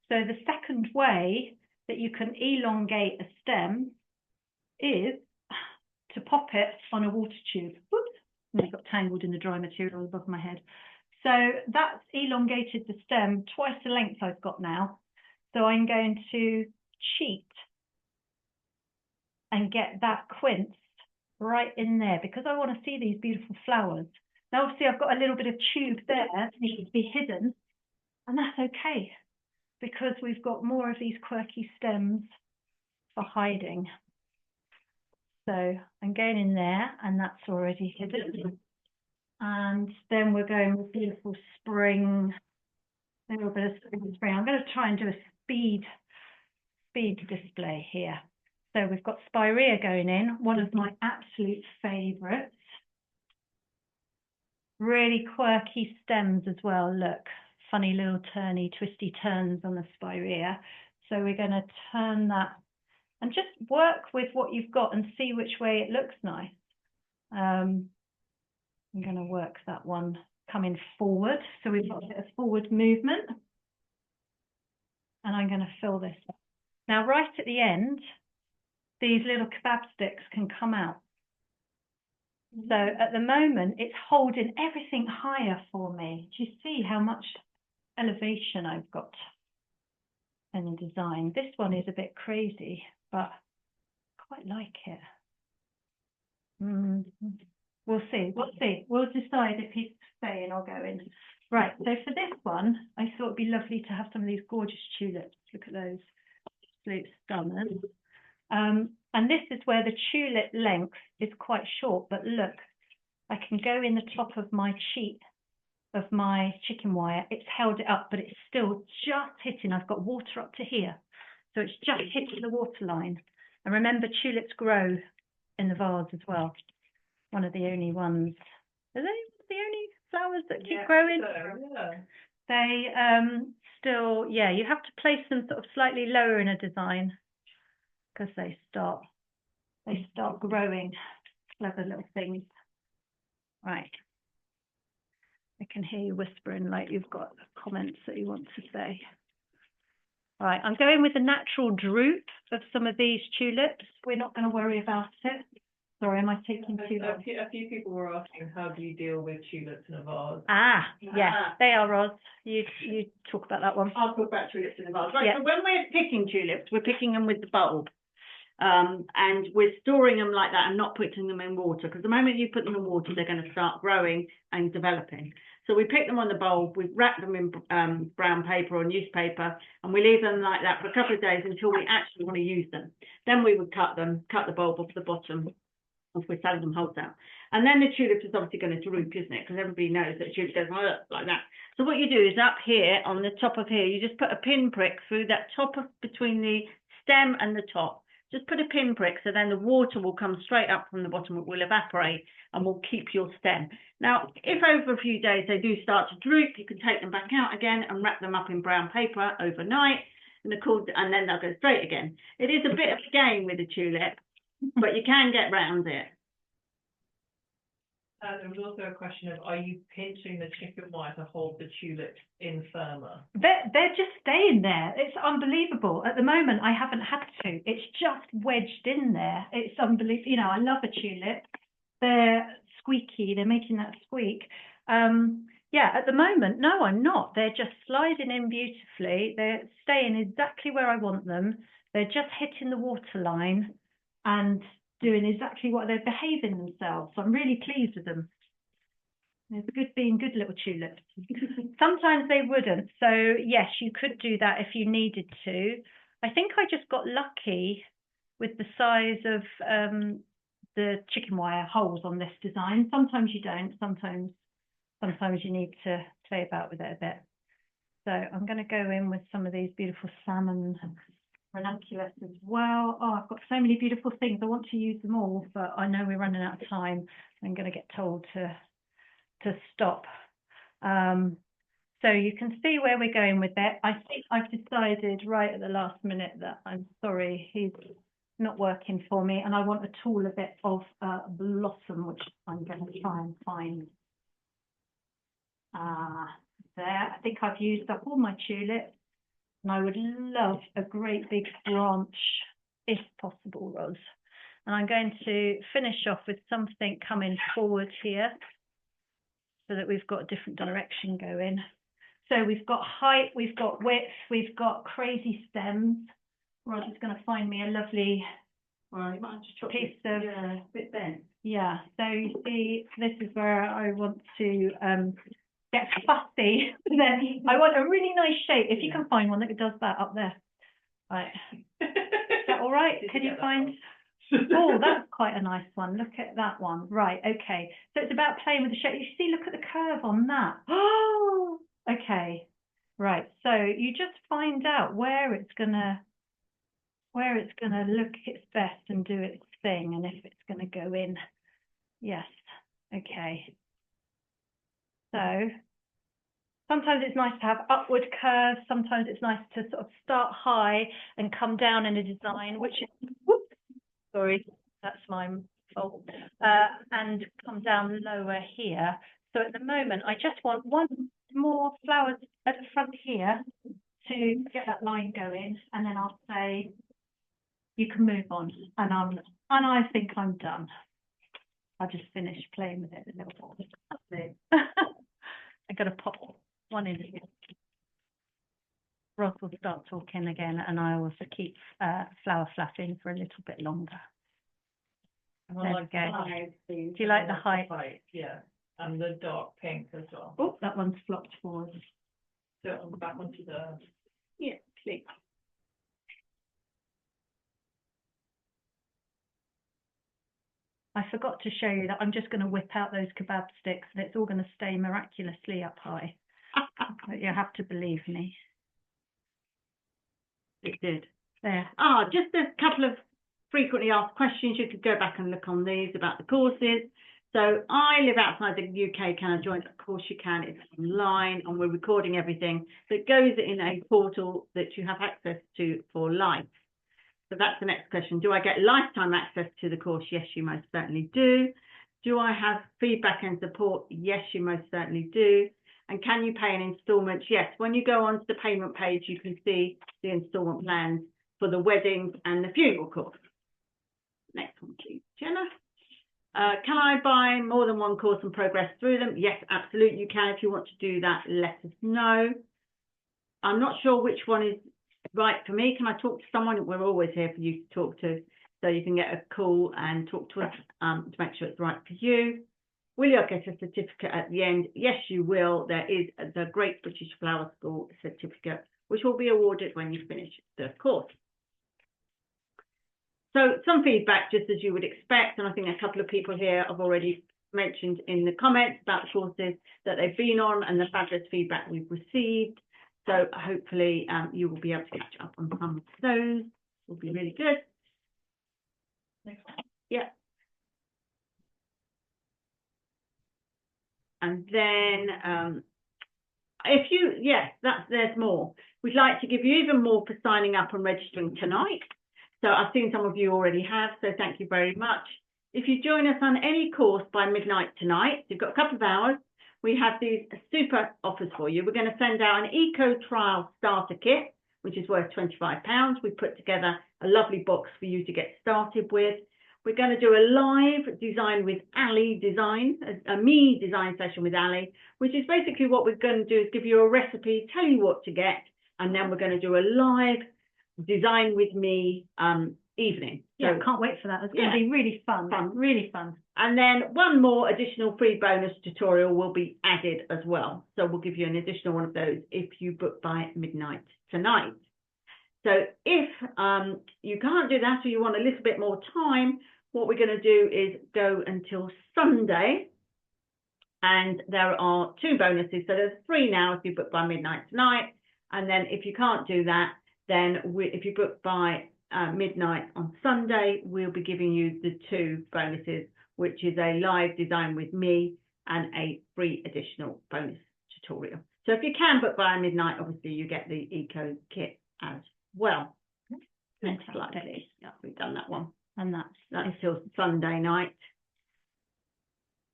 So the second way that you can elongate a stem is to pop it on a water tube. Whoops, and it got tangled in the dry material above my head. So that's elongated the stem twice the length I've got now. So I'm going to cheat and get that quince right in there because I want to see these beautiful flowers. Now, obviously, I've got a little bit of tube there that needs to be hidden, and that's okay because we've got more of these quirky stems for hiding. So I'm going in there, and that's already hidden. And then we're going with beautiful spring, a little bit of spring. I'm going to try and do a speed display here. So we've got spirea going in, one of my absolute favourites. Really quirky stems as well. Look, funny little turny, twisty turns on the spirea. So we're going to turn that and just work with what you've got and see which way it looks nice. I'm going to work that one coming forward. So we've got a bit of forward movement. And I'm going to fill this up. Now, right at the end, these little kebab sticks can come out. So at the moment, it's holding everything higher for me. Do you see how much elevation I've got in the design? This one is a bit crazy, but I quite like it. We'll see. We'll decide if he's staying or going. Right, so for this one, I thought it'd be lovely to have some of these gorgeous tulips. Look at those. Absolute stunners. And this is where the tulip length is quite short, but look, I can go in the top of my cheat of my chicken wire. It's held it up, but it's still just hitting. I've got water up to here. So it's just hitting the water line. And remember, tulips grow in the vase as well. One of the only ones. Are they the only flowers that keep growing? So, yeah. They still, yeah, you have to place them sort of slightly lower in a design because they start growing. Clever little things. Right. I can hear you whispering like you've got comments that you want to say. Right, I'm going with the natural droop of some of these tulips. We're not going to worry about it. Sorry, am I taking too long? A few people were asking, how do you deal with tulips in a vase? Yeah, they are, Roz. You talk about that one. I'll talk about tulips in the vase. Right, Yeah. so when we're picking tulips, we're picking them with the bulb. And we're storing them like that and not putting them in water, because the moment you put them in water, they're going to start growing and developing. So we pick them on the bulb, we wrap them in brown paper or newspaper, and we leave them like that for a couple of days until we actually want to use them. Then we would cut the bulb off the bottom if we're selling them wholesale. And then the tulip is obviously going to droop, isn't it? Because everybody knows that tulip goes like that. So what you do is up here, on the top of here, you just put a pinprick through that top of between the stem and the top. Just put a pinprick, so then the water will come straight up from the bottom, it will evaporate and will keep your stem. Now, if over a few days they do start to droop, you can take them back out again and wrap them up in brown paper overnight, and then they'll go straight again. It is a bit of a game with a tulip, but you can get round it. There was also a question of, are you pinching the chicken wire to hold the tulips in firmer? They're just staying there. It's unbelievable. At the moment, I haven't had to. It's just wedged in there. It's unbelievable. You know, I love a tulip. They're squeaky. They're making that squeak. Yeah, at the moment, no, I'm not. They're just sliding in beautifully. They're staying exactly where I want them. They're just hitting the water line and doing exactly what they're behaving themselves. So I'm really pleased with them. They're being good little tulips. Sometimes they wouldn't. So yes, you could do that if you needed to. I think I just got lucky with the size of the chicken wire holes on this design. Sometimes you don't. Sometimes sometimes you need to play about with it a bit. So I'm going to go in with some of these beautiful salmon ranunculus as well. Oh, I've got so many beautiful things. I want to use them all, but I know we're running out of time. I'm going to get told to stop. So you can see where we're going with it. I think I've decided right at the last minute that I'm sorry, he's not working for me, and I want a tall bit of blossom, which I'm going to try and find. There, I think I've used up all my tulips, and I would love a great big branch, if possible, Roz. And I'm going to finish off with something coming forward here, so that we've got a different direction going. So we've got height, we've got width, we've got crazy stems. Roz is going to find me a lovely piece of bit bent. Yeah. So you see, this is where I want to get fussy. Then I want a really nice shape. If you can find one that does that up there, right? Is that all right? Can you find? Oh, that's quite a nice one. Look at that one. Right. Okay. So it's about playing with the shape. You see, look at the curve on that. Oh. Okay. Right. So you just find out where it's gonna look its best and do its thing, and if it's gonna go in. Yes. Okay. So sometimes it's nice to have upward curves. Sometimes it's nice to sort of start high and come down in a design, which is, whoops, sorry, that's my fault, and come down lower here. So at the moment, I just want one more flowers at the front here to get that line going, and then I'll say you can move on, and I think I'm done. I'll just finish playing with it a little bit. That's it. I'm going to pop one in here. Ross will start talking again, and I will keep flower flapping for a little bit longer. There we go. Do you like the height? Yeah, and the dark pink as well. Oh, that one's flopped forward. So I'm back onto the... Yeah, please. I forgot to show you that I'm just going to whip out those kebab sticks, and it's all going to stay miraculously up high. But you have to believe me. It did. There. Just a couple of frequently asked questions. You could go back and look on these about the courses. So I live outside the UK. Can I join? Of course you can. It's online, and we're recording everything. So it goes in a portal that you have access to for life. So that's the next question. Do I get lifetime access to the course? Yes, you most certainly do. Do I have feedback and support? Yes, you most certainly do. And can you pay in installments? Yes. When you go onto the payment page, you can see the installment plans for the weddings and the funeral course. Next one, please, Jenna. Can I buy more than one course and progress through them? Yes, absolutely you can. If you want to do that, let us know. I'm not sure which one is right for me. Can I talk to someone? We're always here for you to talk to, so you can get a call and talk to us to make sure it's right for you. Will you get a certificate at the end? Yes, you will. There is the Great British Flower School certificate, which will be awarded when you finish the course. So some feedback, just as you would expect, and I think a couple of people here have already mentioned in the comments about the courses that they've been on and the fabulous feedback we've received. So hopefully you will be able to catch up on some of those. Will be really good. Next one. Yeah. And then if you, there's more. We'd like to give you even more for signing up and registering tonight. So I've seen some of you already have, so thank you very much. If you join us on any course by midnight tonight, you've got a couple of hours, we have these super offers for you. We're going to send out an Eco Trial Starter Kit, which is worth £25. We put together a lovely box for you to get started with. We're going to do a live design with Ali design, a me design session with Ali, which is basically what we're going to do is give you a recipe, tell you what to get, and then we're going to do a live design with me evening. Yeah, so, can't wait for that. It's going to be really fun. Really fun. And then one more additional free bonus tutorial will be added as well. So we'll give you an additional one of those if you book by midnight tonight. So if you can't do that or you want a little bit more time, what we're going to do is go until Sunday. And there are 2 bonuses. So there's 3 now if you book by midnight tonight. And then if you can't do that, then if you book by midnight on Sunday, we'll be giving you the 2 bonuses, which is a live design with me and a free additional bonus tutorial. So if you can book by midnight, obviously you get the eco kit as well. Next slide, please. Yeah, we've done that one. And that's till Sunday night.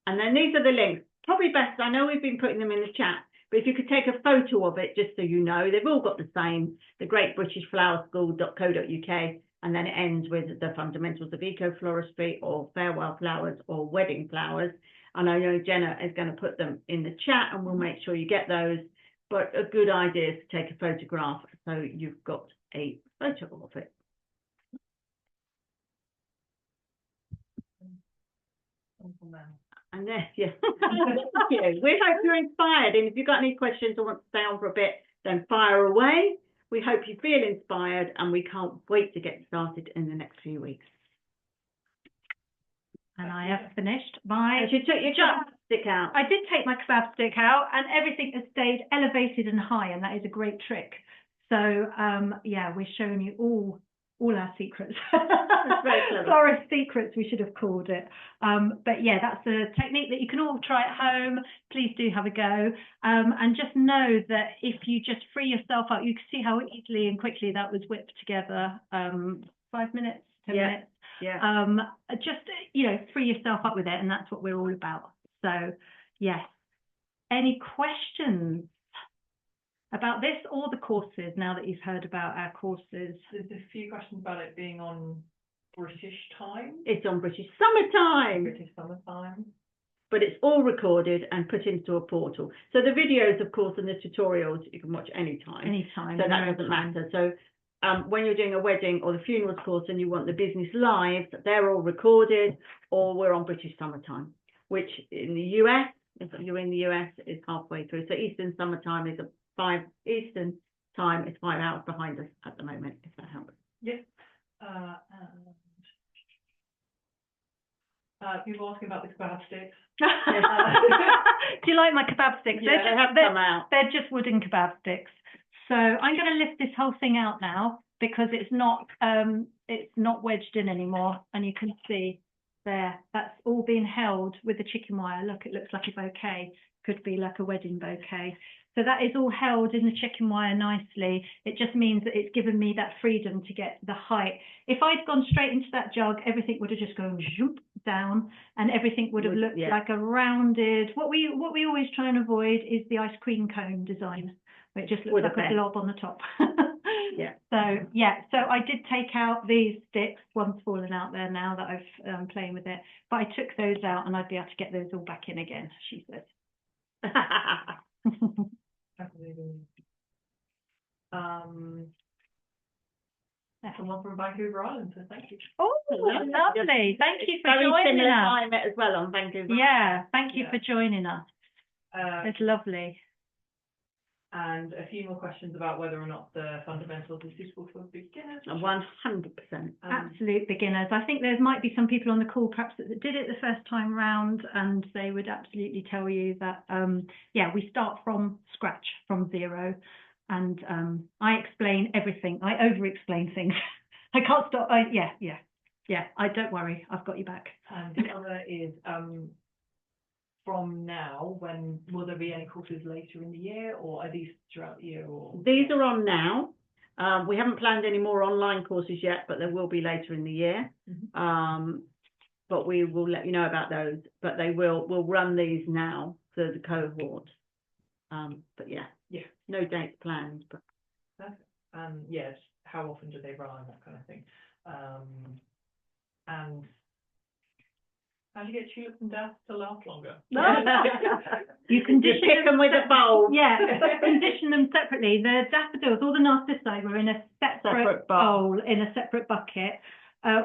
And then these are the links. Probably best, I know we've been putting them in the chat, but if you could take a photo of it, just so you know, they've all got the same, thegreatbritishflowerschool.co.uk, and then it ends with the fundamentals of eco-floristry or farewell flowers or wedding flowers. And I know Jenna is going to put them in the chat and we'll make sure you get those. But a good idea is to take a photograph so you've got a photo of it. And then, yeah, thank you. We hope you're inspired. And if you've got any questions or want to stay on for a bit, then fire away. We hope you feel inspired and we can't wait to get started in the next few weeks. And I have finished my... You took your kebab stick out. I did take my kebab stick out and everything has stayed elevated and high, and that is a great trick. So, yeah, we're showing you all our secrets. That's very clever. Florist secrets, we should have called it. But yeah, that's a technique that you can all try at home. Please do have a go. And just know that if you just free yourself up, you can see how easily and quickly that was whipped together. 5 minutes, 10 minutes. Yeah. Just, free yourself up with it, and that's what we're all about. So, yes. Any questions about this or the courses, now that you've heard about our courses? There's a few questions about it being on British time. It's on British summertime. British summertime. But it's all recorded and put into a portal. So the videos, of course, and the tutorials you can watch anytime. Anytime. So that doesn't matter. So when you're doing a wedding or the funerals course and you want the business live, they're all recorded, or we're on British summertime, which in the US, if you're in the US, is halfway through. So Eastern summertime is Eastern time is 5 hours behind us at the moment, if that helps. Yes. People asking about the kebab sticks. Do you like my kebab sticks? Yeah, they have come out. They're just wooden kebab sticks. So I'm going to lift this whole thing out now because it's not wedged in anymore, and you can see there that's all been held with the chicken wire. Look, it looks like a bouquet. Could be like a wedding bouquet. So that is all held in the chicken wire nicely. It just means that it's given me that freedom to get the height. If I'd gone straight into that jug, everything would have just gone zoop down, and everything would have looked like a rounded. What we always try and avoid is the ice cream cone design. It just looks like a blob on the top. Yeah. So yeah. So I did take out these sticks. One's fallen out there now that I've playing with it. But I took those out, and I'd be able to get those all back in again. She said. Someone from Vancouver Island, so thank you. Oh, lovely. Thank you for joining us. Very similar climate as well on Vancouver. Yeah, thank you for joining us. It's lovely. And a few more questions about whether or not the fundamentals are suitable for beginners. 100%. Absolute beginners. I think there might be some people on the call perhaps that did it the first time round, and they would absolutely tell you that, yeah, we start from scratch, from zero. And I explain everything. I over-explain things. I can't stop. Yeah. Don't worry. I've got you back. And the other is, from now, when will there be any courses later in the year, or are these throughout the year? Or these are on now. We haven't planned any more online courses yet, but there will be later in the year. Mm-hmm. But we will let you know about those. But we'll run these now for the cohort. But yeah, no dates planned. But yes, how often do they run, that kind of thing. And how do you get tulips and daffodils to last longer? You pick them with a bowl. Yeah, condition them separately. The daffodils, all the narcissi, were in a separate bowl, in a separate bucket.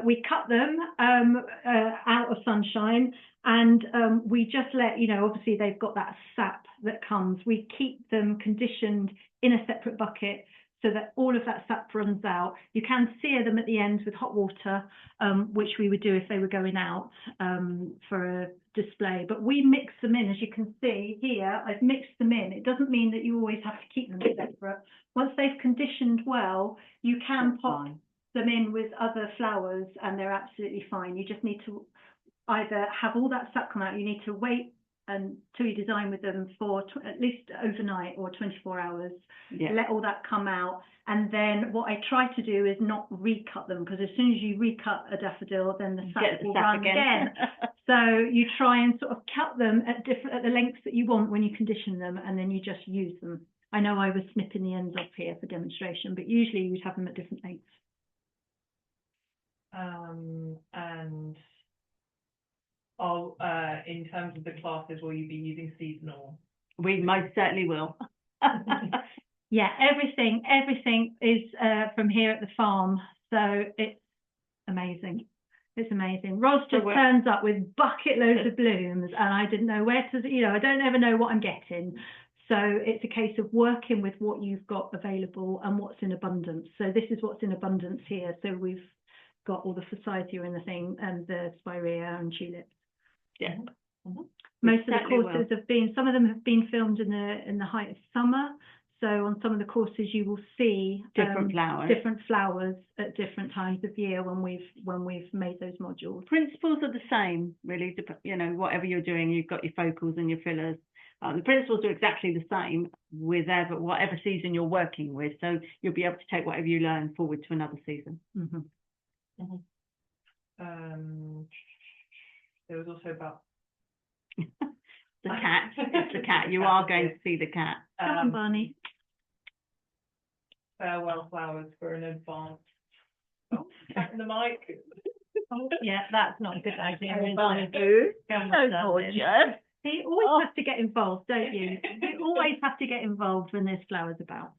We cut them out of sunshine, and we just let, obviously they've got that sap that comes. We keep them conditioned in a separate bucket so that all of that sap runs out. You can sear them at the end with hot water, which we would do if they were going out for a display. But we mix them in, as you can see here. I've mixed them in. It doesn't mean that you always have to keep them separate. Once they've conditioned well, you can pop them in with other flowers, and they're absolutely fine. You just need to either have all that sap come out. You need to wait until you design with them for at least overnight or 24 hours. Let all that come out, and then what I try to do is not recut them, because as soon as you recut a daffodil, then the sap will run again. So you try and sort of cut them at the lengths that you want when you condition them, and then you just use them. I know I was snipping the ends off here for demonstration, but usually you'd have them at different lengths. And in terms of the classes, will you be using seasonal? We most certainly will. Yeah, everything is from here at the farm, so it's amazing. It's amazing. Roz just turns up with bucket loads of blooms, and I didn't know where to, I don't ever know what I'm getting. So it's a case of working with what you've got available and what's in abundance. So this is what's in abundance here. So we've got all the forsythia in the thing, and the spirea and tulips. Yeah. Most of the courses have been, some of them have been filmed in the height of summer. So on some of the courses you will see different flowers at different times of year when we've made those modules. Principles are the same, really. Whatever you're doing, you've got your focals and your fillers. The principles are exactly the same with whatever season you're working with. So you'll be able to take whatever you learn forward to another season. There was also about the cat. It's the cat. You are going to see the cat. Come on, Barney. Farewell flowers for an advance. Oh, cat in the mic. Oh, yeah, that's not a good idea. So gorgeous. You always have to get involved, don't you? You always have to get involved when there's flowers about.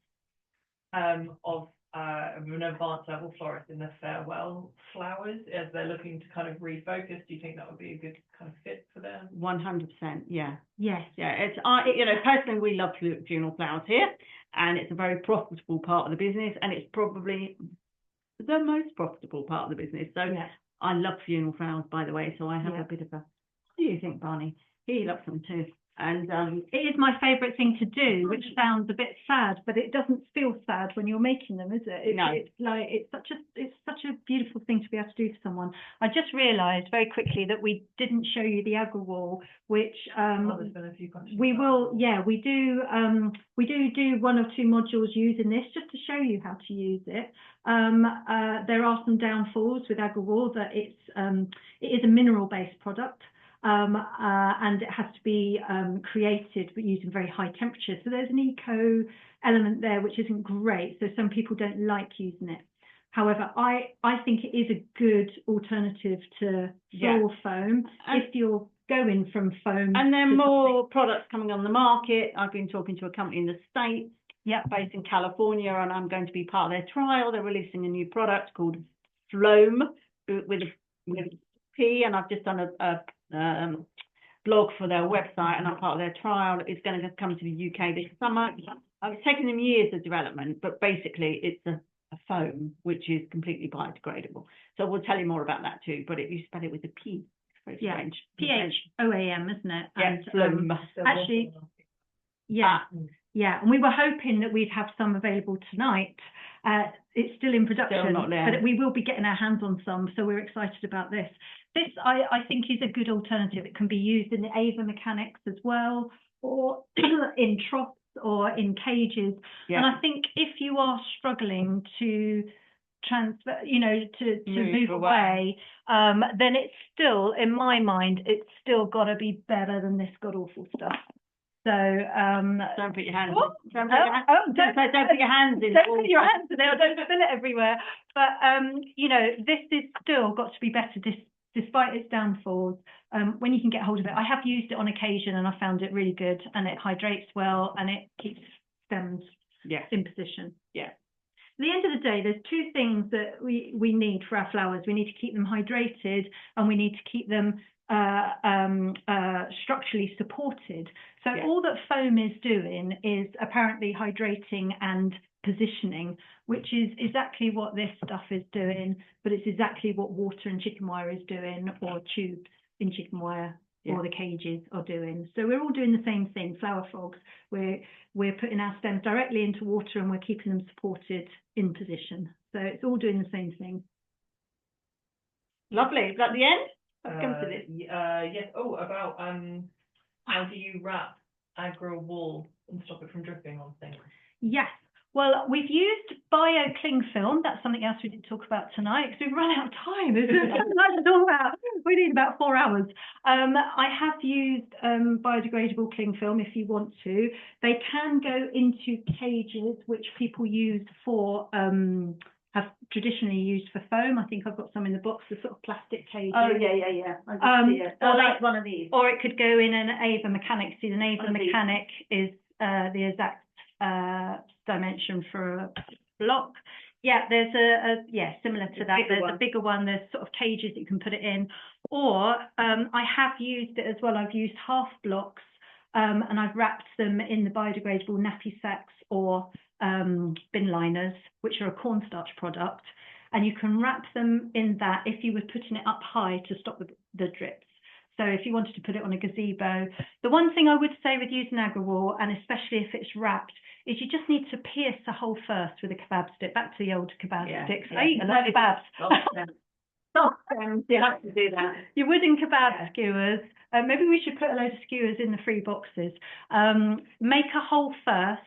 Of an advanced level florist in the farewell flowers, as they're looking to kind of refocus. Do you think that would be a good kind of fit for them? 100%, yeah. Yes. Yeah, it's personally we love funeral flowers here, and it's a very profitable part of the business, and it's probably the most profitable part of the business. So I love funeral flowers, by the way, so I have a bit of a, what do you think, Barney? He loves them too. And it is my favourite thing to do, which sounds a bit sad, but it doesn't feel sad when you're making them, is it? No. It's such a beautiful thing to be able to do for someone. I just realised very quickly that we didn't show you the agarwal, which there's been a few questions. we will. Yeah, we do one or two modules using this just to show you how to use it. There are some downfalls with agarwal, that it is a mineral based product. And it has to be created but using very high temperatures. So there's an eco element there which isn't great. So some people don't like using it. However, I think it is a good alternative to floor foam if you're going from foam. And there are more products coming on the market. I've been talking to a company in the States, based in California, and I'm going to be part of their trial. They're releasing a new product called Floam with P, and I've just done a blog for their website, and I'm part of their trial. It's going to come to the UK this summer. It's taken them years of development, but basically it's a foam which is completely biodegradable. So we'll tell you more about that too, but you spell it with a P. It's very strange. PHOAM, isn't it? Yeah, and, Floam. Actually, and we were hoping that we'd have some available tonight. It's still in production, still not there, but we will be getting our hands on some, so we're excited about this. This, I think, is a good alternative. It can be used in the Ava mechanics as well, or in troughs or in cages. Yeah. And I think if you are struggling to transfer, to move away, then it's still, in my mind, it's still got to be better than this god awful stuff. So don't put your hands. Don't put your hands in. Don't put your hands in there. Don't spill it everywhere. But this is still got to be better, despite its downfalls. When you can get hold of it, I have used it on occasion, and I found it really good. And it hydrates well, and it keeps stems in position. Yeah. At the end of the day, there's two things that we need for our flowers. We need to keep them hydrated, and we need to keep them structurally supported. So all that foam is doing is apparently hydrating and positioning, which is exactly what this stuff is doing, but it's exactly what water and chicken wire is doing, or tubes in chicken wire, or the cages are doing. So we're all doing the same thing. Flower frogs, we're putting our stems directly into water and we're keeping them supported in position. So it's all doing the same thing. Lovely. Is that the end? Let's come to this. Yes. Oh, about how do you wrap aggro wool and stop it from dripping on things? Yes. Well, we've used bio cling film. That's something else we didn't talk about tonight because we've run out of time. It's nice to talk about. We need about 4 hours. I have used biodegradable cling film if you want to. They can go into cages, which people use for, have traditionally used for foam. I think I've got some in the box, the sort of plastic cages. Oh, yeah. I can see it. Or like one of these. Or it could go in an Ava Mechanic. See, an Ava Mechanic is the exact dimension for a block. Yeah, there's similar to that. There's a bigger one. There's sort of cages that you can put it in. Or I have used it as well. I've used half blocks and I've wrapped them in the biodegradable nappy sacks or bin liners, which are a cornstarch product. And you can wrap them in that if you were putting it up high to stop the drips. So if you wanted to put it on a gazebo, the one thing I would say with using agarwal, and especially if it's wrapped, is you just need to pierce the hole first with a kebab stick. Back to the old kebab sticks. I eat a lot of kebabs. You have to do that. Your wooden kebab skewers. Maybe we should put a load of skewers in the free boxes. Make a hole first.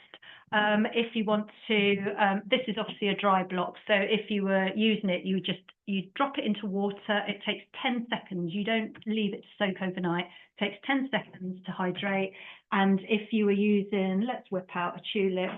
If you want to, this is obviously a dry block, so if you were using it, you drop it into water. It takes 10 seconds. You don't leave it to soak overnight. It takes 10 seconds to hydrate. And if you were using, let's whip out a tulip,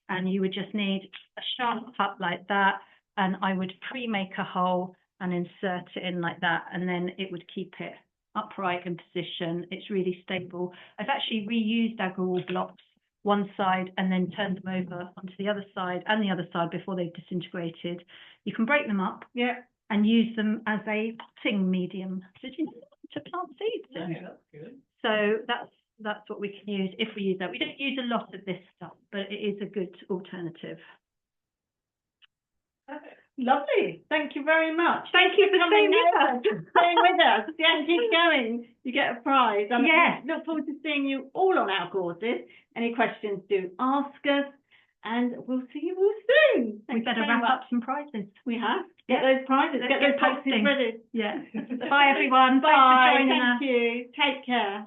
and you would just need a sharp cut like that, and I would pre-make a hole and insert it in like that, and then it would keep it upright in position. It's really stable. I've actually reused agarwal blocks one side and then turned them over onto the other side and the other side before they've disintegrated. You can break them up and use them as a potting medium. Did you know that? To plant seeds in? Yeah, that's good. So that's what we can use if we use that. We don't use a lot of this stuff, but it is a good alternative. Lovely. Thank you very much. Thank you for coming staying with us. Staying with us. Yeah, keep going. You get a prize. Yes. Look forward to seeing you all on our courses. Any questions, do ask us, and we'll see you all soon. We better wrap up some prizes. We have. Get those prizes. Let's get those boxes posting. ready. Yeah. Bye, everyone. Bye. Thanks for joining us. Thank you. Take care.